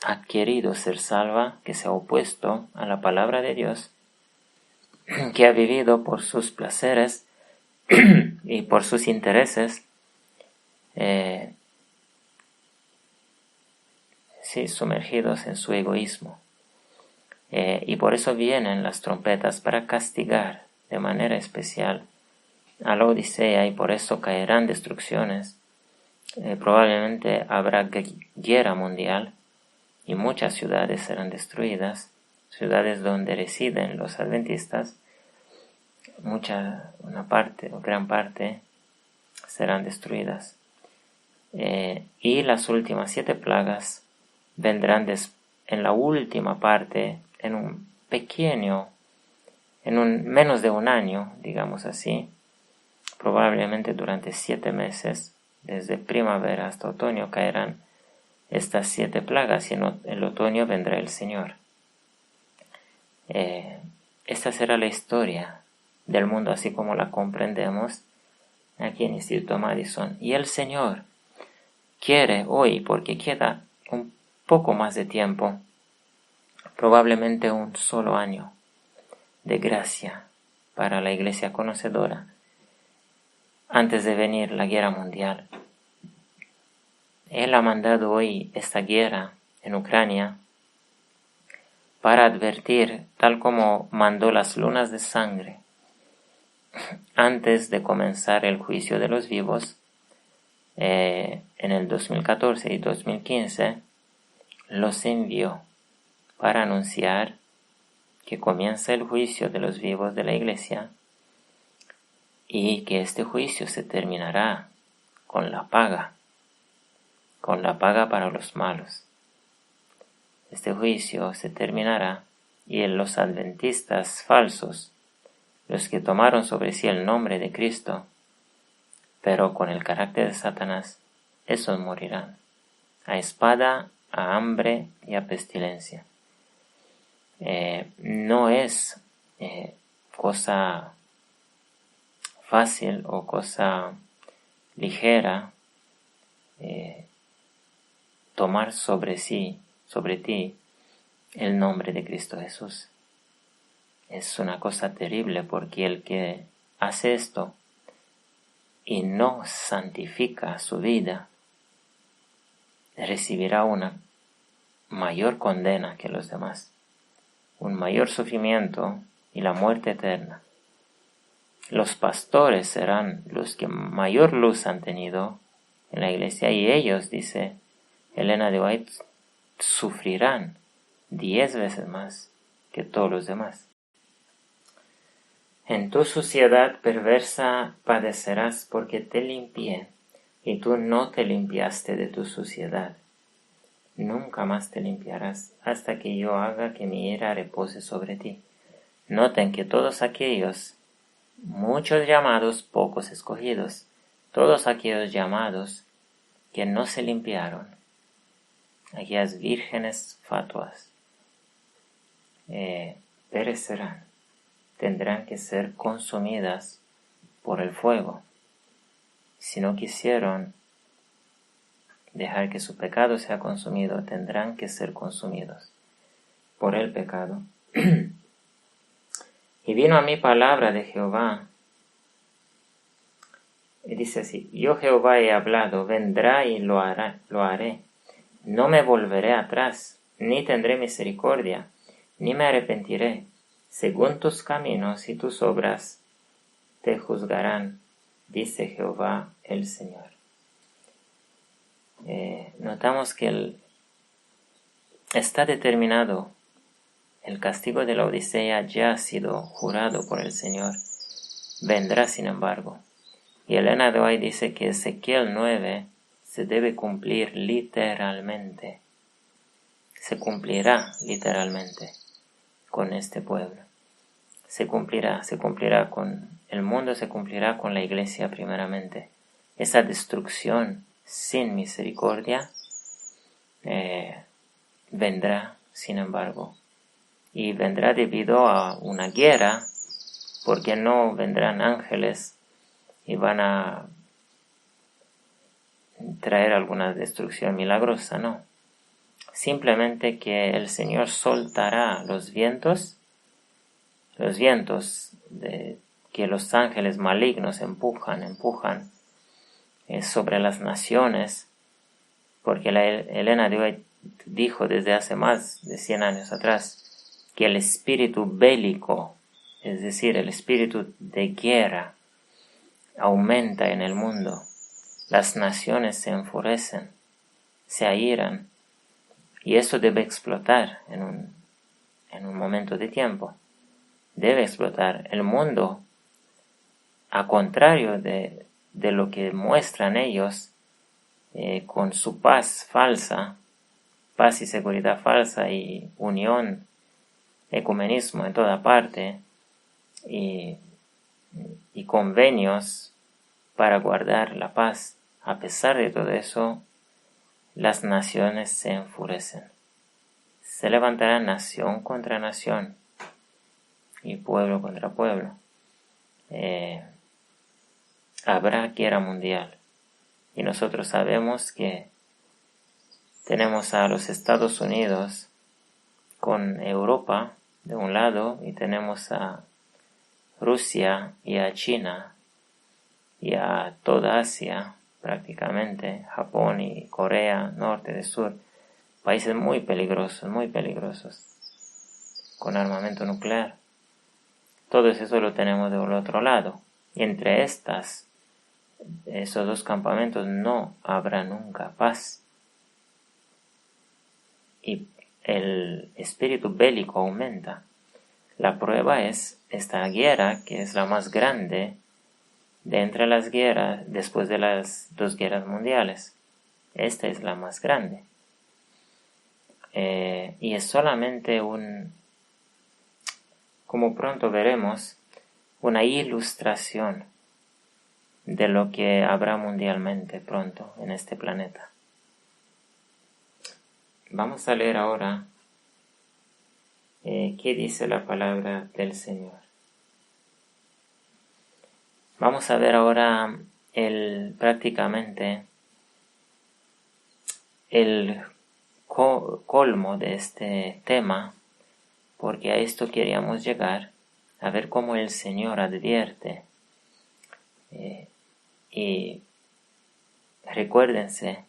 ha querido ser salva, que se ha opuesto a la palabra de Dios, que ha vivido por sus placeres y por sus intereses, sumergidos en su egoísmo. Y por eso vienen las trompetas para castigar de manera especial a la Odisea, y por eso caerán destrucciones. Probablemente habrá guerra mundial y muchas ciudades serán destruidas, ciudades donde residen los adventistas, gran parte serán destruidas. Y las últimas 7 plagas vendrán en la última parte, en menos de un año, digamos así, probablemente durante 7 meses, desde primavera hasta otoño caerán estas 7 plagas, y en el otoño vendrá el Señor. Esta será la historia del mundo así como la comprendemos aquí en Instituto Madison. Y el Señor quiere hoy, porque queda un poco más de tiempo, probablemente un solo año de gracia para la iglesia conocedora, antes de venir la guerra mundial. Él ha mandado hoy esta guerra en Ucrania para advertir, tal como mandó las lunas de sangre antes de comenzar el juicio de los vivos en el 2014 y 2015, los envió para anunciar que comienza el juicio de los vivos de la iglesia y que este juicio se terminará con la paga para los malos. Este juicio se terminará y los adventistas falsos, los que tomaron sobre sí el nombre de Cristo, pero con el carácter de Satanás, esos morirán a espada, a hambre y a pestilencia. No es cosa fácil o cosa ligera tomar sobre ti el nombre de Cristo Jesús. Es una cosa terrible, porque el que hace esto y no santifica su vida recibirá una mayor condena que los demás, un mayor sufrimiento y la muerte eterna. Los pastores serán los que mayor luz han tenido en la iglesia, y ellos, dice Elena de White, sufrirán 10 veces más que todos los demás. En tu suciedad perversa padecerás, porque te limpié, y tú no te limpiaste de tu suciedad. Nunca más te limpiarás hasta que yo haga que mi ira repose sobre ti. Noten que todos aquellos, muchos llamados, pocos escogidos, todos aquellos llamados que no se limpiaron, aquellas vírgenes fatuas, perecerán, tendrán que ser consumidas por el fuego. Si no quisieron dejar que su pecado sea consumido, tendrán que ser consumidos por el pecado. Y vino a mí palabra de Jehová, y dice así: yo Jehová he hablado, vendrá y lo haré. No me volveré atrás, ni tendré misericordia, ni me arrepentiré. Según tus caminos y tus obras te juzgarán, dice Jehová el Señor. Notamos que está determinado. El castigo de la Odisea ya ha sido jurado por el Señor. Vendrá, sin embargo. Y Elena de White dice que Ezequiel 9 se debe cumplir literalmente. Se cumplirá literalmente con este pueblo. Se cumplirá con el mundo, se cumplirá con la iglesia primeramente. Esa destrucción sin misericordia vendrá, sin embargo. Y vendrá debido a una guerra, porque no vendrán ángeles y van a traer alguna destrucción milagrosa, no. Simplemente que el Señor soltará los vientos que los ángeles malignos empujan sobre las naciones, porque Elena de White dijo desde hace más de 100 años atrás que el espíritu bélico, es decir, el espíritu de guerra, aumenta en el mundo. Las naciones se enfurecen, se airan, y eso debe explotar en un momento de tiempo. Debe explotar. El mundo, a contrario de lo que muestran ellos, con su paz falsa, paz y seguridad falsa y unión, ecumenismo en toda parte, y convenios para guardar la paz. A pesar de todo eso, las naciones se enfurecen. Se levantará nación contra nación y pueblo contra pueblo. Habrá guerra mundial. Y nosotros sabemos que tenemos a los Estados Unidos con Europa de un lado y tenemos a Rusia y a China y a toda Asia prácticamente, Japón y Corea, norte de sur, países muy peligrosos, con armamento nuclear. Todo eso lo tenemos del otro lado. Y entre esos dos campamentos no habrá nunca paz. Y el espíritu bélico aumenta. La prueba es esta guerra, que es la más grande de entre las guerras después de las 2 guerras mundiales. Esta es la más grande. Y es solamente como pronto veremos, una ilustración de lo que habrá mundialmente pronto en este planeta. Vamos a leer ahora qué dice la palabra del Señor. Vamos a ver ahora prácticamente el colmo de este tema, porque a esto queríamos llegar, a ver cómo el Señor advierte. Y recuérdense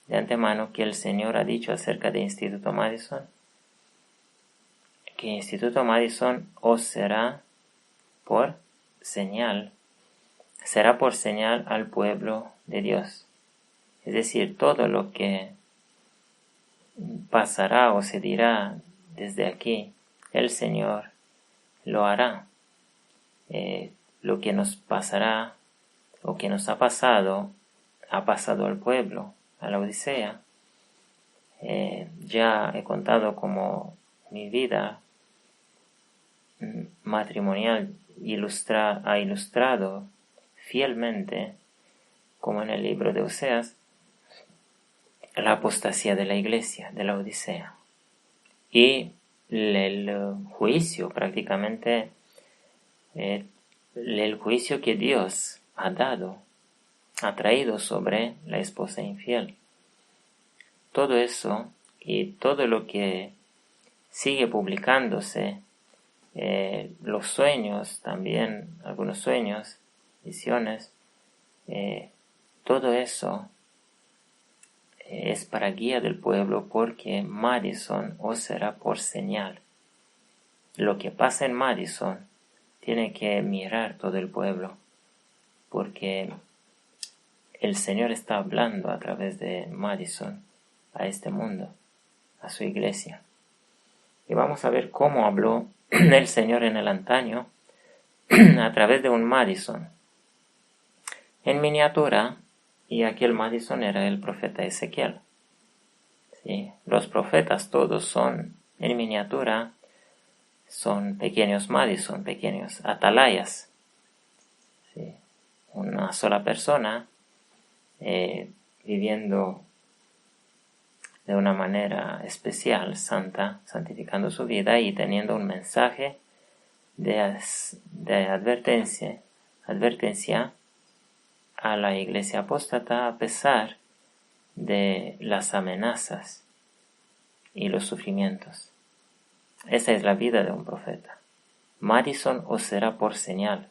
de antemano que el Señor ha dicho acerca de Instituto Madison, que Instituto Madison os será por señal al pueblo de Dios. Es decir, todo lo que pasará o se dirá desde aquí, el Señor lo hará. Lo que nos pasará o que nos ha pasado al pueblo, a la Odisea. Ya he contado cómo mi vida matrimonial ha ilustrado fielmente, como en el libro de Oseas, la apostasía de la iglesia, de la Odisea. Y el juicio, prácticamente, el juicio que Dios ha traído sobre la esposa infiel. Todo eso y todo lo que sigue publicándose, los sueños también, algunos sueños, visiones, todo eso es para guía del pueblo, porque Madison os será por señal. lo que pasa en Madison tiene que mirar todo el pueblo, porque el Señor está hablando a través de Madison a este mundo, a su iglesia. Y vamos a ver cómo habló el Señor en el antaño a través de un Madison. En miniatura, y aquel Madison era el profeta Ezequiel. ¿Sí? Los profetas todos son, en miniatura, son pequeños Madison, pequeños atalayas. ¿Sí? Una sola persona viviendo de una manera especial, santa, santificando su vida y teniendo un mensaje de advertencia a la iglesia apóstata a pesar de las amenazas y los sufrimientos. Esa es la vida de un profeta. Madison os será por señal.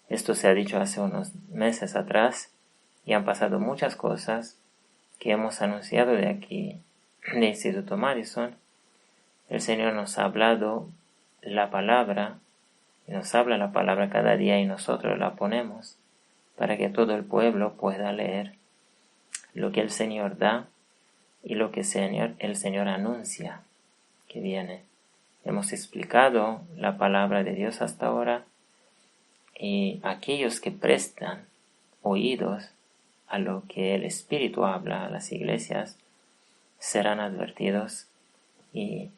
Esto se ha dicho hace unos meses atrás y han pasado muchas cosas que hemos anunciado de aquí, de Instituto Madison. El Señor nos ha hablado la palabra, y nos habla la palabra cada día y nosotros la ponemos para que todo el pueblo pueda leer lo que el Señor da y lo que el Señor anuncia que viene. Hemos explicado la palabra de Dios hasta ahora y aquellos que prestan oídos a lo que el Espíritu habla a las iglesias serán advertidos y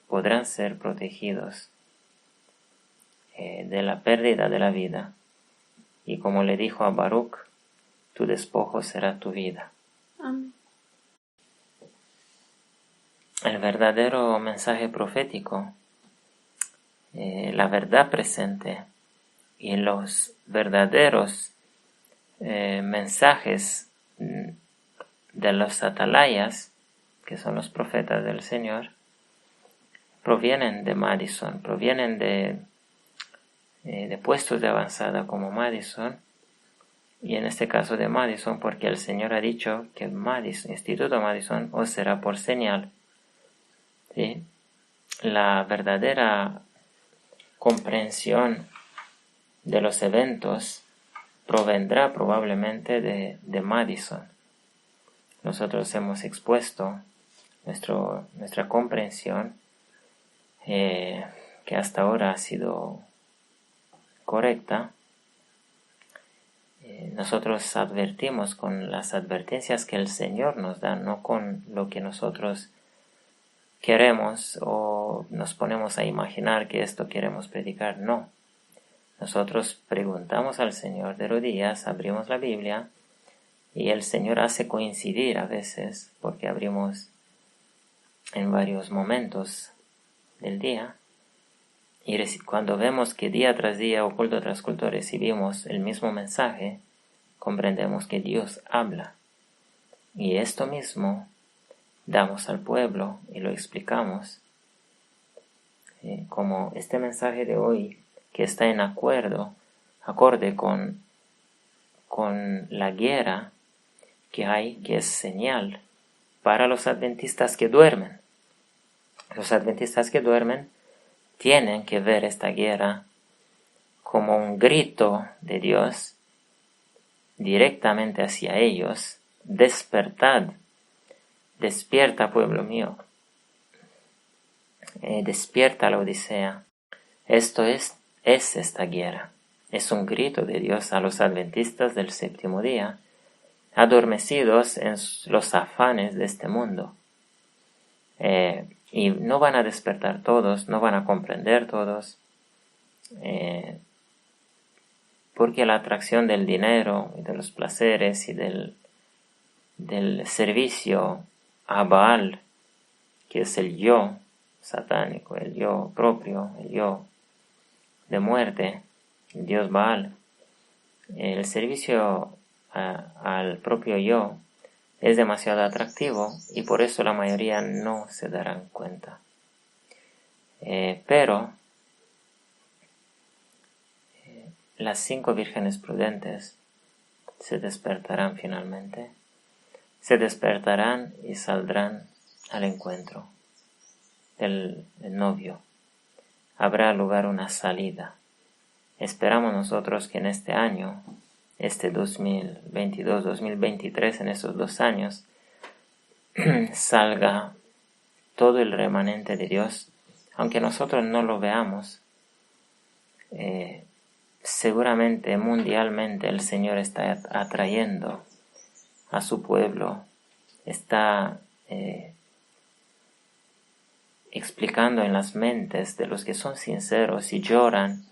podrán ser protegidos de la pérdida de la vida. Y como le dijo a Baruch, tu despojo será tu vida. Amén. El verdadero mensaje profético, la verdad presente y los verdaderos mensajes de los atalayas, que son los profetas del Señor, provienen de Madison, provienen de puestos de avanzada como Madison, y en este caso de Madison porque el Señor ha dicho que Instituto Madison os será por señal. ¿Sí? La verdadera comprensión de los eventos provendrá probablemente de Madison. Nosotros hemos expuesto nuestra comprensión que hasta ahora ha sido correcta. Nosotros advertimos con las advertencias que el Señor nos da, no con lo que nosotros queremos o nos ponemos a imaginar que esto queremos predicar. No. Nosotros preguntamos al Señor de rodillas, abrimos la Biblia y el Señor hace coincidir a veces, porque abrimos en varios momentos del día, y cuando vemos que día tras día o culto tras culto recibimos el mismo mensaje, comprendemos que Dios habla. Y esto mismo damos al pueblo y lo explicamos. Como este mensaje de hoy, que está en acorde con la guerra que hay, que es señal para los adventistas que duermen. Los adventistas que duermen tienen que ver esta guerra como un grito de Dios directamente hacia ellos. Despertad, despierta pueblo mío, despierta la Odisea. Esto es esta guerra. Es un grito de Dios a los adventistas del séptimo día, adormecidos en los afanes de este mundo. Y no van a despertar todos, no van a comprender todos, porque la atracción del dinero y de los placeres y del servicio a Baal, que es el yo satánico, el yo propio, el yo de muerte, el dios Baal, el servicio al propio yo es demasiado atractivo y por eso la mayoría no se darán cuenta. Pero las 5 vírgenes prudentes se despertarán finalmente, se despertarán y saldrán al encuentro. del novio. Habrá lugar una salida. Esperamos nosotros que en este año, este 2022-2023, en estos 2 años, salga todo el remanente de Dios, aunque nosotros no lo veamos. Seguramente mundialmente el Señor está atrayendo a su pueblo, está explicando en las mentes de los que son sinceros y lloran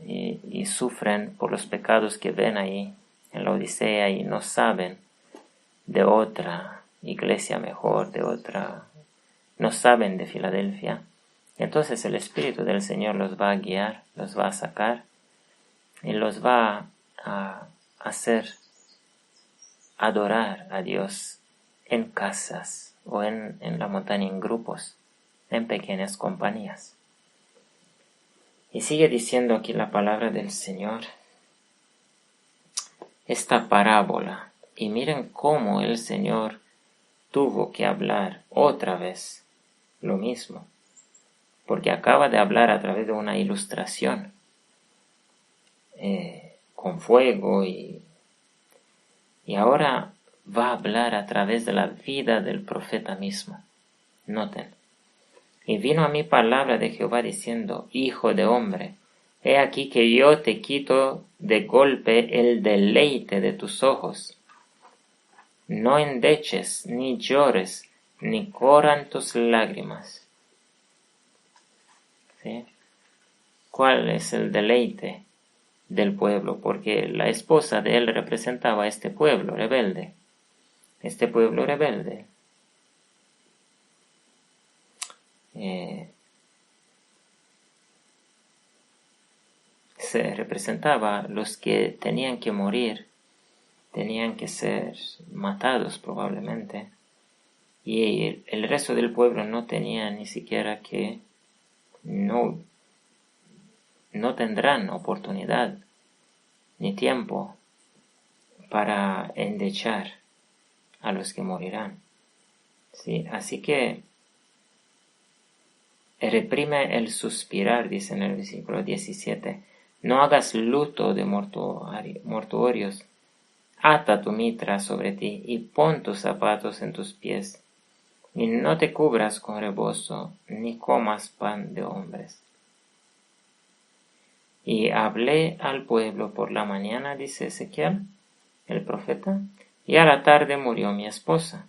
y sufren por los pecados que ven ahí en la Odisea y no saben de otra iglesia mejor, no saben de Filadelfia. Entonces el Espíritu del Señor los va a guiar, los va a sacar y los va a hacer adorar a Dios en casas o en la montaña, en grupos, en pequeñas compañías. Y sigue diciendo aquí la palabra del Señor, esta parábola. Y miren cómo el Señor tuvo que hablar otra vez lo mismo, porque acaba de hablar a través de una ilustración con fuego y ahora va a hablar a través de la vida del profeta mismo. Noten. Y vino a mí palabra de Jehová diciendo, Hijo de hombre, he aquí que yo te quito de golpe el deleite de tus ojos. No endeches, ni llores, ni corran tus lágrimas. ¿Sí? ¿Cuál es el deleite del pueblo? Porque la esposa de él representaba a este pueblo rebelde. Este pueblo rebelde se representaba los que tenían que morir, tenían que ser matados probablemente, y el resto del pueblo no tenía ni siquiera no tendrán oportunidad ni tiempo para endechar a los que morirán. ¿Sí? Así que reprime el suspirar, dice en el versículo 17. No hagas luto de mortuorios. Ata tu mitra sobre ti y pon tus zapatos en tus pies. Y no te cubras con rebozo, ni comas pan de hombres. Y hablé al pueblo por la mañana, dice Ezequiel, el profeta, y a la tarde murió mi esposa.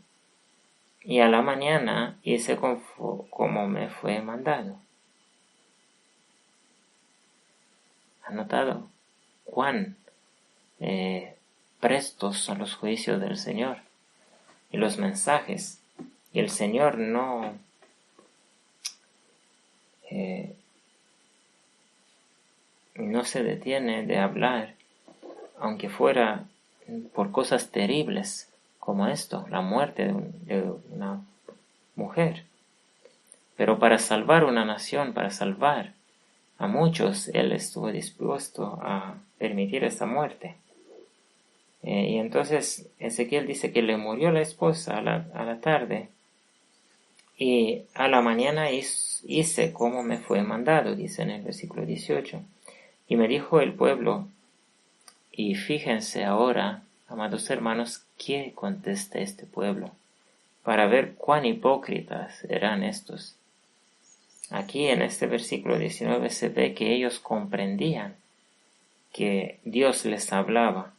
Y a la mañana hice como me fue mandado. ¿Han notado cuán prestos son los juicios del Señor y los mensajes? Y el Señor no se detiene de hablar, aunque fuera por cosas terribles como esto, la muerte de una mujer. Pero para salvar una nación, para salvar a muchos, Él estuvo dispuesto a permitir esa muerte. Y entonces Ezequiel dice que le murió la esposa a la tarde, y a la mañana hice como me fue mandado, dice en el versículo 18. Y me dijo el pueblo, y fíjense ahora, amados hermanos, qué contesta este pueblo, para ver cuán hipócritas eran estos. Aquí en este versículo 19 se ve que ellos comprendían que Dios les hablaba.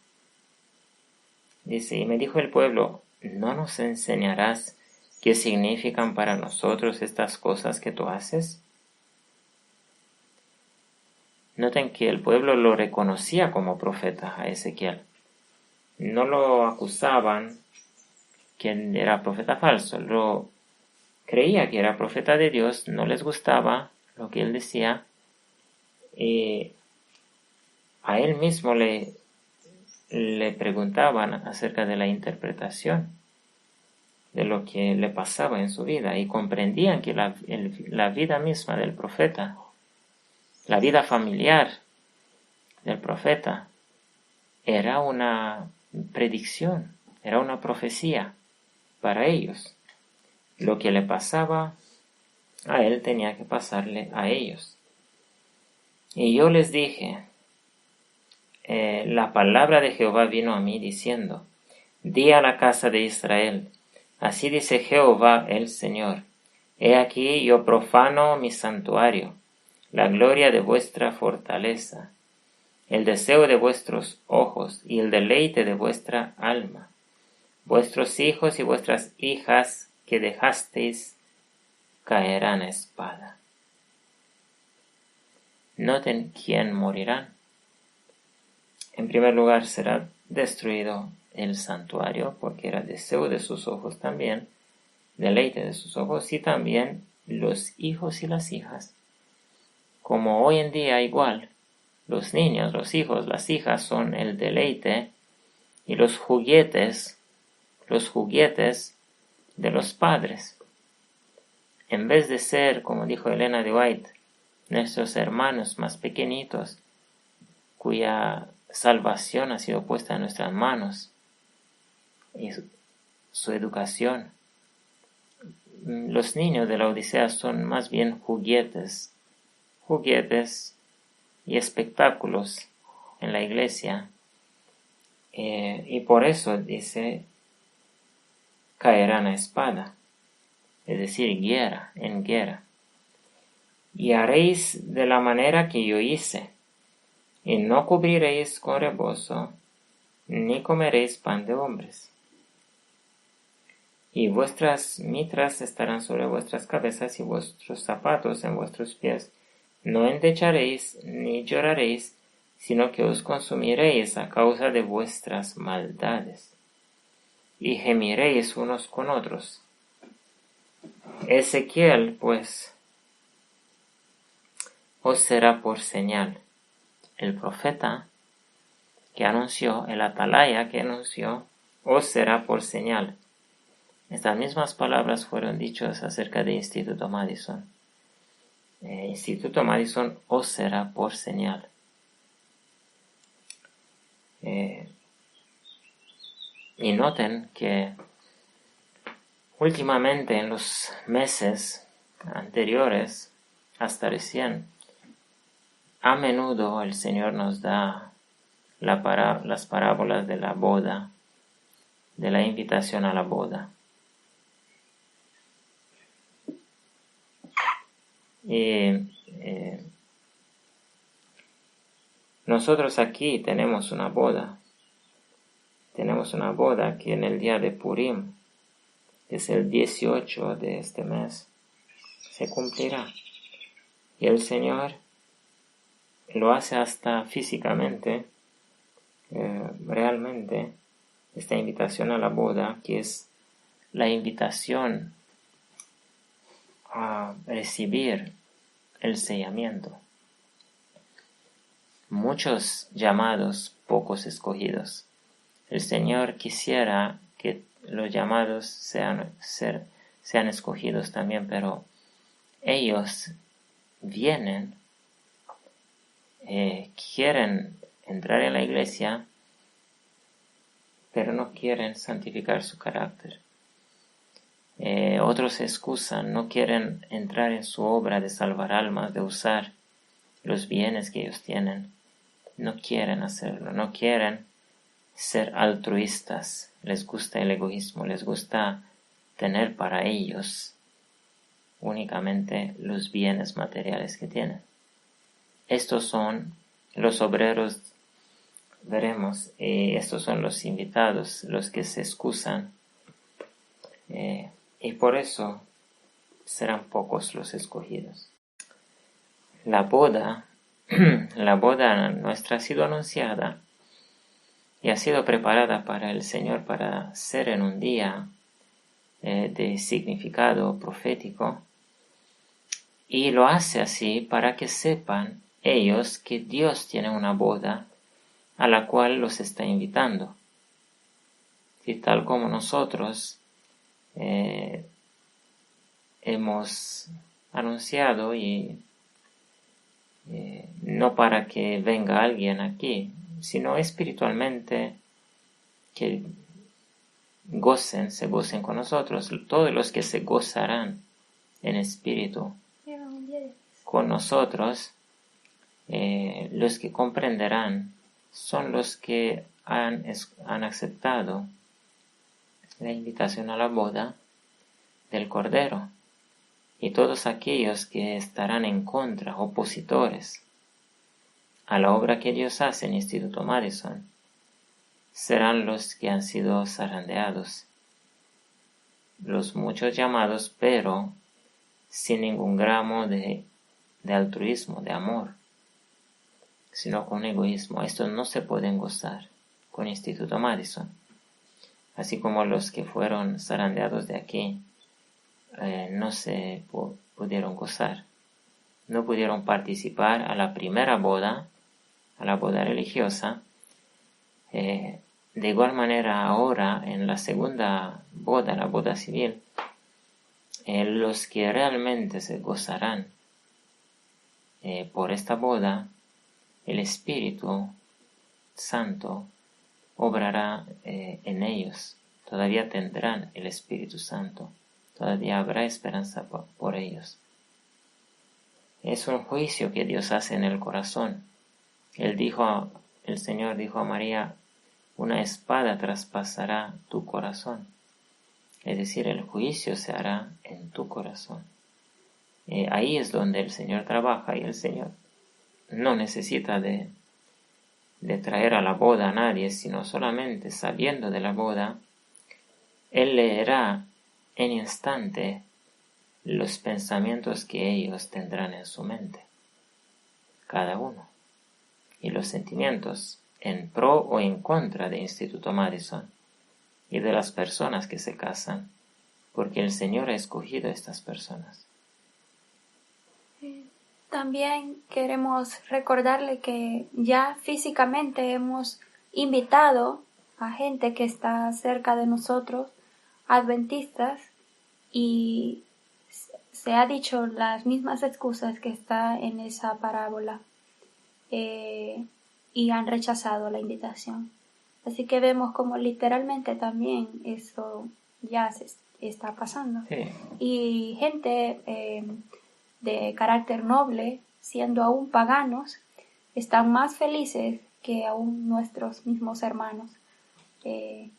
Dice, y me dijo el pueblo, ¿no nos enseñarás qué significan para nosotros estas cosas que tú haces? Noten que el pueblo lo reconocía como profeta a Ezequiel. No lo acusaban que era profeta falso, lo creía que era profeta de Dios, no les gustaba lo que él decía, y a él mismo le preguntaban acerca de la interpretación de lo que le pasaba en su vida, y comprendían que la vida misma del profeta, la vida familiar del profeta, era una predicción, era una profecía para ellos. Lo que le pasaba a él tenía que pasarle a ellos. Y yo les dije, la palabra de Jehová vino a mí diciendo, di a la casa de Israel, así dice Jehová el Señor, he aquí yo profano mi santuario, la gloria de vuestra fortaleza, el deseo de vuestros ojos y el deleite de vuestra alma. Vuestros hijos y vuestras hijas que dejasteis caerán a espada. Noten quién morirán. En primer lugar será destruido el santuario, porque era deseo de sus ojos también, deleite de sus ojos, y también los hijos y las hijas. Como hoy en día igual, los niños, los hijos, las hijas son el deleite y los juguetes de los padres. En vez de ser, como dijo Elena de White, nuestros hermanos más pequeñitos, cuya salvación ha sido puesta en nuestras manos, y su educación. Los niños de la Odisea son más bien juguetes y espectáculos en la iglesia, y por eso dice, caerán a espada, es decir, en guerra. Y haréis de la manera que yo hice, y no cubriréis con rebozo, ni comeréis pan de hombres. Y vuestras mitras estarán sobre vuestras cabezas y vuestros zapatos en vuestros pies. No endecharéis ni lloraréis, sino que os consumiréis a causa de vuestras maldades, y gemiréis unos con otros. Ezequiel, pues, os será por señal. El profeta que anunció, el atalaya que anunció, os será por señal. Estas mismas palabras fueron dichas acerca de Instituto Madison. Instituto Madison os será por señal. Y noten que últimamente en los meses anteriores, hasta recién, a menudo el Señor nos da las parábolas de la boda, de la invitación a la boda. Y nosotros aquí tenemos una boda que en el día de Purim, que es el 18 de este mes, se cumplirá. Y el Señor lo hace hasta físicamente, realmente, esta invitación a la boda, que es la invitación a recibir el sellamiento. Muchos llamados, pocos escogidos. El Señor quisiera que los llamados sean escogidos también, pero ellos vienen, quieren entrar en la iglesia, pero no quieren santificar su carácter. Otros se excusan, no quieren entrar en su obra de salvar almas, de usar los bienes que ellos tienen. No quieren hacerlo, no quieren ser altruistas. Les gusta el egoísmo, les gusta tener para ellos únicamente los bienes materiales que tienen. Estos son los obreros, veremos, estos son los invitados, los que se excusan, y por eso serán pocos los escogidos. La boda nuestra ha sido anunciada y ha sido preparada para el Señor para ser en un día de significado profético, y lo hace así para que sepan ellos que Dios tiene una boda a la cual los está invitando. Y tal como nosotros hemos anunciado, y no para que venga alguien aquí, sino espiritualmente, que se gocen con nosotros, todos los que se gozarán en espíritu con nosotros, los que comprenderán son los que han aceptado la invitación a la boda del Cordero, y todos aquellos que estarán en contra, opositores a la obra que Dios hace en Instituto Madison, serán los que han sido zarandeados, los muchos llamados, pero sin ningún gramo de altruismo, de amor, sino con egoísmo. Estos no se pueden gozar con Instituto Madison, así como los que fueron zarandeados de aquí no se pudieron gozar, no pudieron participar a la primera boda, a la boda religiosa. De igual manera ahora en la segunda boda, la boda civil, los que realmente se gozarán por esta boda, el Espíritu Santo obrará en ellos. Todavía tendrán el Espíritu Santo, todavía habrá esperanza por ellos. Es un juicio que Dios hace en el corazón. El Señor dijo a María, una espada traspasará tu corazón. Es decir, el juicio se hará en tu corazón. Ahí es donde el Señor trabaja, y el Señor no necesita de traer a la boda a nadie, sino solamente sabiendo de la boda, Él leerá en instante los pensamientos que ellos tendrán en su mente, cada uno, y los sentimientos en pro o en contra de Instituto Madison y de las personas que se casan, porque el Señor ha escogido a estas personas. También queremos recordarle que ya físicamente hemos invitado a gente que está cerca de nosotros, adventistas, y se ha dicho las mismas excusas que está en esa parábola, y han rechazado la invitación. Así que vemos como literalmente también eso ya se está pasando. Sí. Y gente de carácter noble, siendo aún paganos, están más felices que aún nuestros mismos hermanos. Que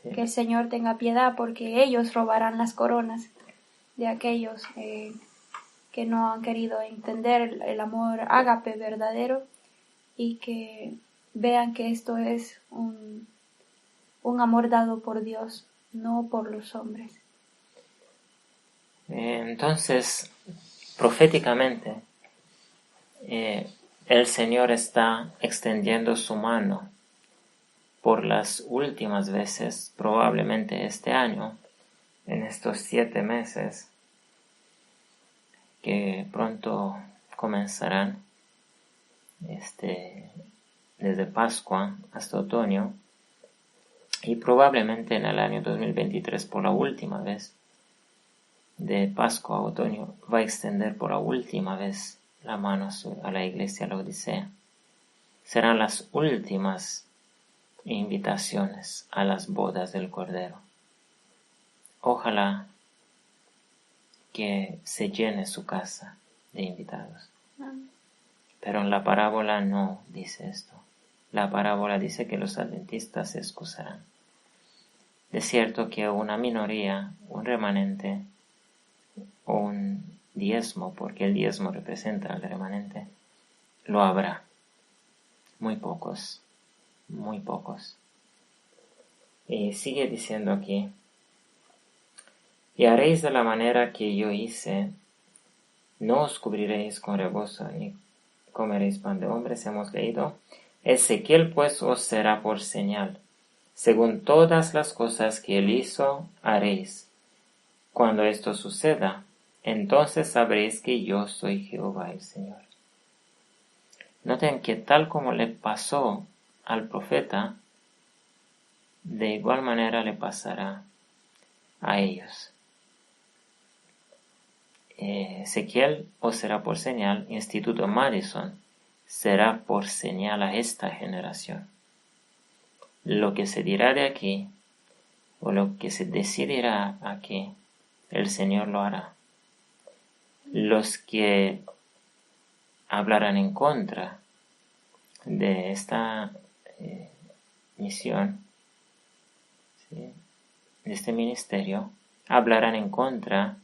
el Señor tenga piedad, porque ellos robarán las coronas de aquellos que no han querido entender el amor ágape verdadero, y que vean que esto es un amor dado por Dios, no por los hombres. Entonces, proféticamente, el Señor está extendiendo su mano por las últimas veces, probablemente este año, en estos 7 meses que pronto comenzarán, desde Pascua hasta otoño, y probablemente en el año 2023 por la última vez, de Pascua a otoño, va a extender por la última vez la mano a la iglesia Laodicea. Serán las últimas invitaciones a las bodas del Cordero. Ojalá que se llene su casa de invitados. Pero en la parábola no dice esto. La parábola dice que los adventistas se excusarán. Es cierto que una minoría, un remanente, o un diezmo, porque el diezmo representa al remanente, lo habrá. Muy pocos, muy pocos. Y sigue diciendo aquí, y haréis de la manera que yo hice, no os cubriréis con rebozo, ni comeréis pan de hombres, hemos leído. Ezequiel pues os será por señal. Según todas las cosas que él hizo, haréis. Cuando esto suceda, entonces sabréis que yo soy Jehová el Señor. Noten que tal como le pasó al profeta, de igual manera le pasará a ellos. Ezequiel os será por señal, Instituto Madison será por señal a esta generación. Lo que se dirá de aquí, o lo que se decidirá aquí, el Señor lo hará. los que hablarán en contra de esta misión, ¿sí?, de este ministerio, hablarán en contra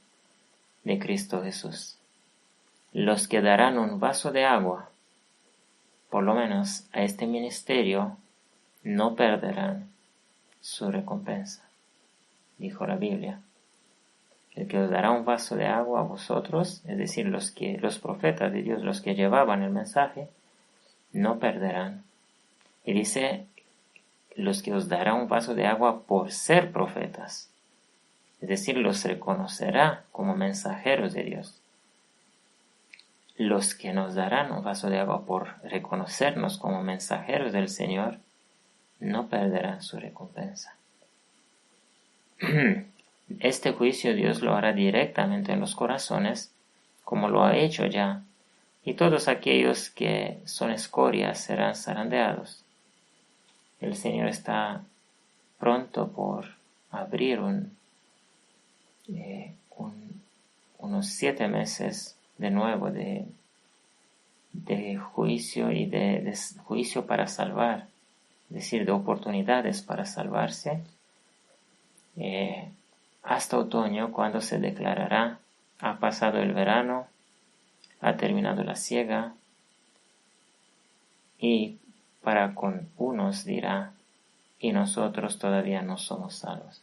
de Cristo Jesús. Los que darán un vaso de agua, por lo menos a este ministerio, no perderán su recompensa, dijo la Biblia. El que os dará un vaso de agua a vosotros, es decir, los profetas de Dios, los que llevaban el mensaje, no perderán. Y dice, los que os dará un vaso de agua por ser profetas, es decir, los reconocerá como mensajeros de Dios. Los que nos darán un vaso de agua por reconocernos como mensajeros del Señor, no perderán su recompensa. Este juicio Dios lo hará directamente en los corazones, como lo ha hecho ya, y todos aquellos que son escorias serán zarandeados. El Señor está pronto por abrir unos 7 meses de nuevo de juicio y de juicio para salvar, es decir, de oportunidades para salvarse, hasta otoño, cuando se declarará: ha pasado el verano, ha terminado la siega, y para con unos dirá: y nosotros todavía no somos salvos.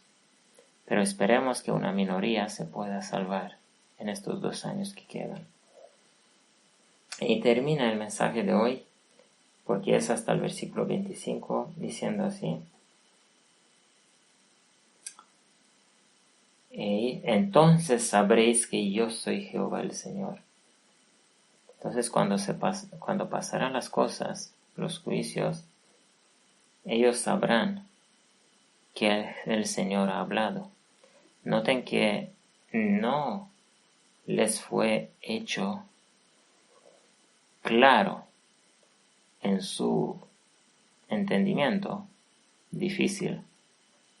Pero esperemos que una minoría se pueda salvar en estos 2 años que quedan. Y termina el mensaje de hoy, porque es hasta el versículo 25, diciendo así: y entonces sabréis que yo soy Jehová el Señor. Entonces cuando pasarán las cosas, los juicios, ellos sabrán que el Señor ha hablado. Noten que no les fue hecho claro en su entendimiento difícil.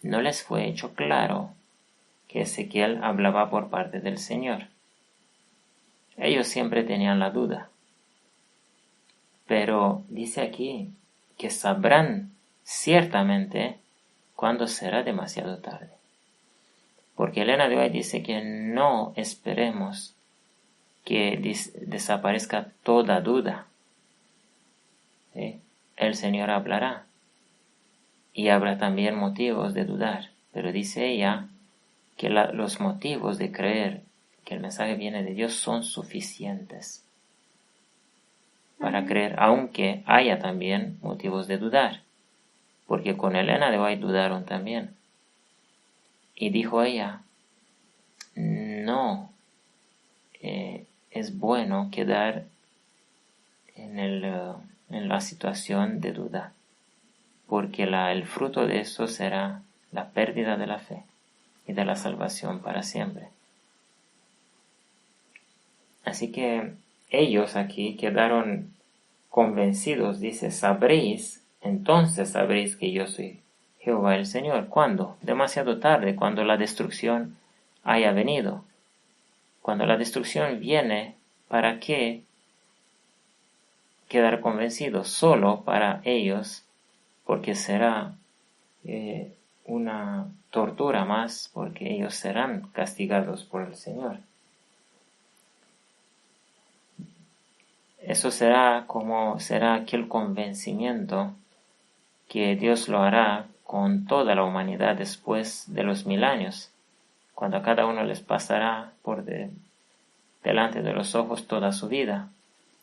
No les fue hecho claro que Ezequiel hablaba por parte del Señor. Ellos siempre tenían la duda. Pero dice aquí que sabrán ciertamente cuando será demasiado tarde. Porque Elena de White dice que no esperemos que desaparezca toda duda. ¿Sí? El Señor hablará y habrá también motivos de dudar, pero dice ella que los motivos de creer que el mensaje viene de Dios son suficientes para creer, aunque haya también motivos de dudar, porque con Elena de White dudaron también. Y dijo ella: no es bueno quedar en la situación de duda, porque el fruto de eso será la pérdida de la fe y de la salvación para siempre. Así que ellos aquí quedaron convencidos. Dice: entonces sabréis que yo soy Jehová el Señor. ¿Cuándo? Demasiado tarde, cuando la destrucción haya venido. Cuando la destrucción viene, ¿para qué quedar convencidos? Solo para ellos, porque será una tortura más, porque ellos serán castigados por el Señor. Eso será aquel convencimiento que Dios lo hará con toda la humanidad después de los 1000 años, cuando a cada uno les pasará por delante de los ojos toda su vida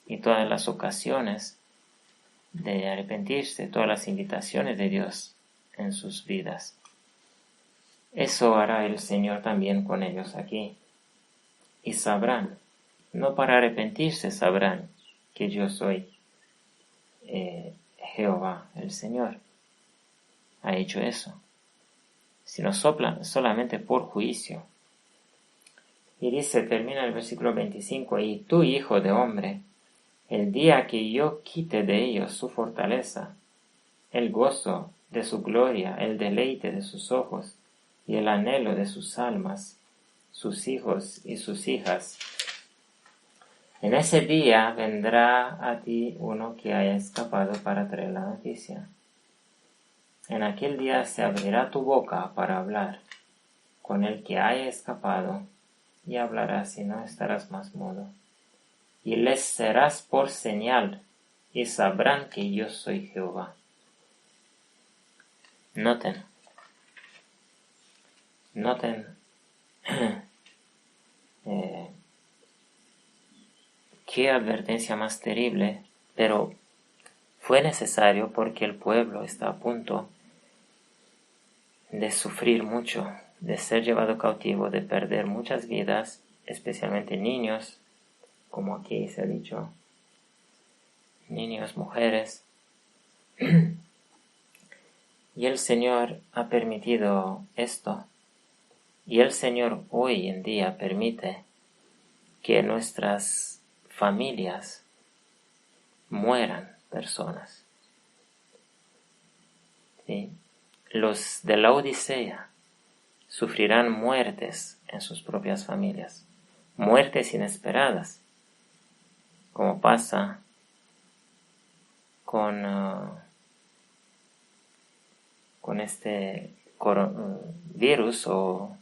y todas las ocasiones de arrepentirse, todas las invitaciones de Dios en sus vidas. Eso hará el Señor también con ellos aquí. Y sabrán, no para arrepentirse, sabrán que yo soy Jehová, el Señor. Ha hecho eso, sino solamente por juicio. Y dice, termina el versículo 25, y tú, hijo de hombre, el día que yo quite de ellos su fortaleza, el gozo de su gloria, el deleite de sus ojos y el anhelo de sus almas, sus hijos y sus hijas En ese día vendrá a ti uno que haya escapado para traer la noticia. En aquel día se abrirá tu boca para hablar con el que haya escapado, y hablarás y no estarás más mudo. Y les serás por señal, y sabrán que yo soy Jehová. Noten qué advertencia más terrible, pero fue necesario porque el pueblo está a punto de sufrir mucho, de ser llevado cautivo, de perder muchas vidas, especialmente niños, como aquí se ha dicho, niños, mujeres. Y el Señor ha permitido esto, y el Señor hoy en día permite que nuestras familias mueran personas. ¿Sí? Los de la Odisea sufrirán muertes en sus propias familias, muertes inesperadas, como pasa con este virus o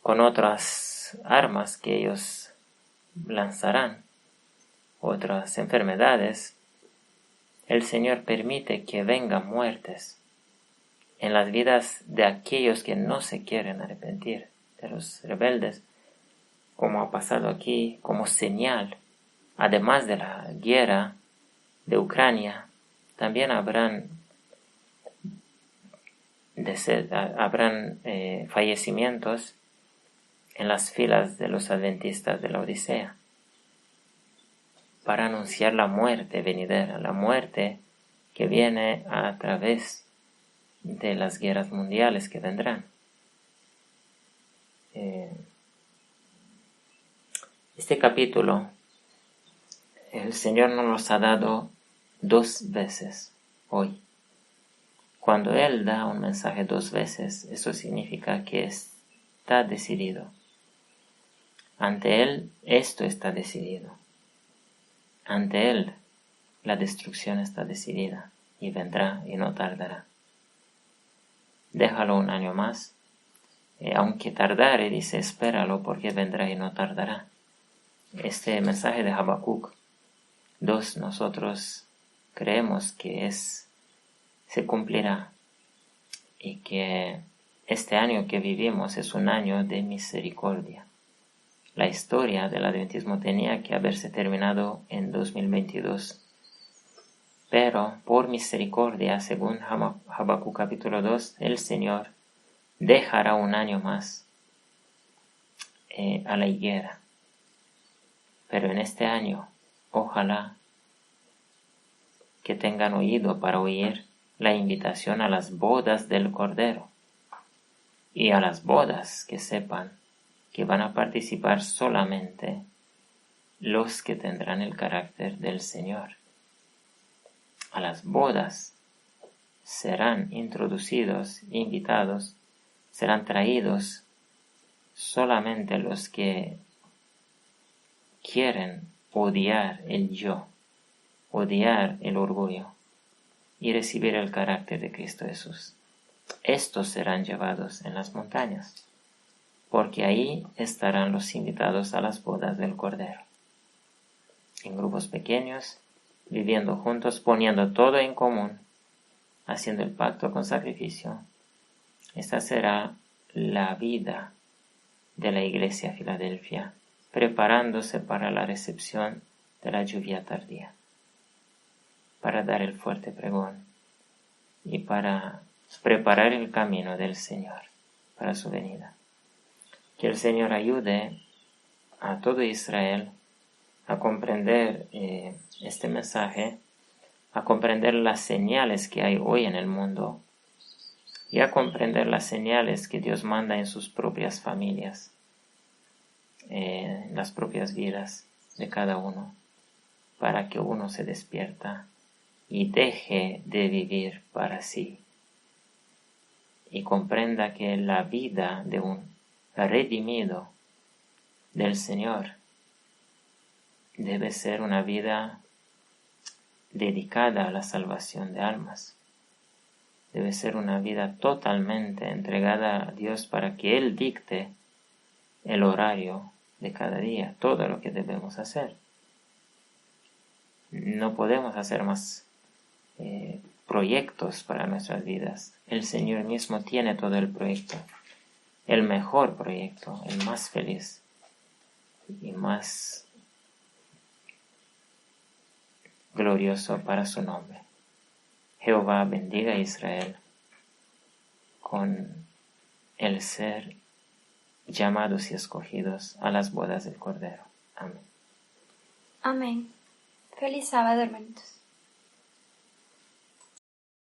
con otras armas que ellos lanzarán, otras enfermedades. El Señor permite que vengan muertes en las vidas de aquellos que no se quieren arrepentir, de los rebeldes, como ha pasado aquí, como señal. Además de la guerra de Ucrania, también habrán fallecimientos en las filas de los adventistas de la Odisea, para anunciar la muerte venidera, la muerte que viene a través de las guerras mundiales que vendrán. Este capítulo el Señor nos los ha dado 2 veces hoy. Cuando Él da un mensaje 2 veces, eso significa que está decidido. Ante Él, esto está decidido. Ante Él, la destrucción está decidida y vendrá y no tardará. Déjalo un año más. Aunque tardare, dice, espéralo porque vendrá y no tardará. Este mensaje de Habacuc 2, nosotros creemos que se cumplirá y que este año que vivimos es un año de misericordia. La historia del adventismo tenía que haberse terminado en 2022, pero por misericordia, según Habacuc capítulo 2, el Señor dejará un año más a la higuera. Pero en este año, ojalá que tengan oído para oír la invitación a las bodas del Cordero, y a las bodas que sepan que van a participar solamente los que tendrán el carácter del Señor. A las bodas serán introducidos, invitados, serán traídos solamente los que quieren odiar el yo, odiar el orgullo y recibir el carácter de Cristo Jesús. Estos serán llevados en las montañas, porque ahí estarán los invitados a las bodas del Cordero. En grupos pequeños, viviendo juntos, poniendo todo en común, haciendo el pacto con sacrificio. Esta será la vida de la Iglesia Filadelfia, preparándose para la recepción de la lluvia tardía, para dar el fuerte pregón y para preparar el camino del Señor para su venida. Que el Señor ayude a todo Israel a comprender este mensaje, a comprender las señales que hay hoy en el mundo y a comprender las señales que Dios manda en sus propias familias, en las propias vidas de cada uno, para que uno se despierta y deje de vivir para sí y comprenda que la vida de un redimido del Señor debe ser una vida dedicada a la salvación de almas. Debe ser una vida totalmente entregada a Dios para que Él dicte el horario de cada día, todo lo que debemos hacer. No podemos hacer más proyectos para nuestras vidas. El Señor mismo tiene todo el proyecto, el mejor proyecto, el más feliz y más glorioso para su nombre. Jehová bendiga a Israel con el ser llamados y escogidos a las bodas del Cordero. Amén. Amén. Feliz sábado, hermanitos.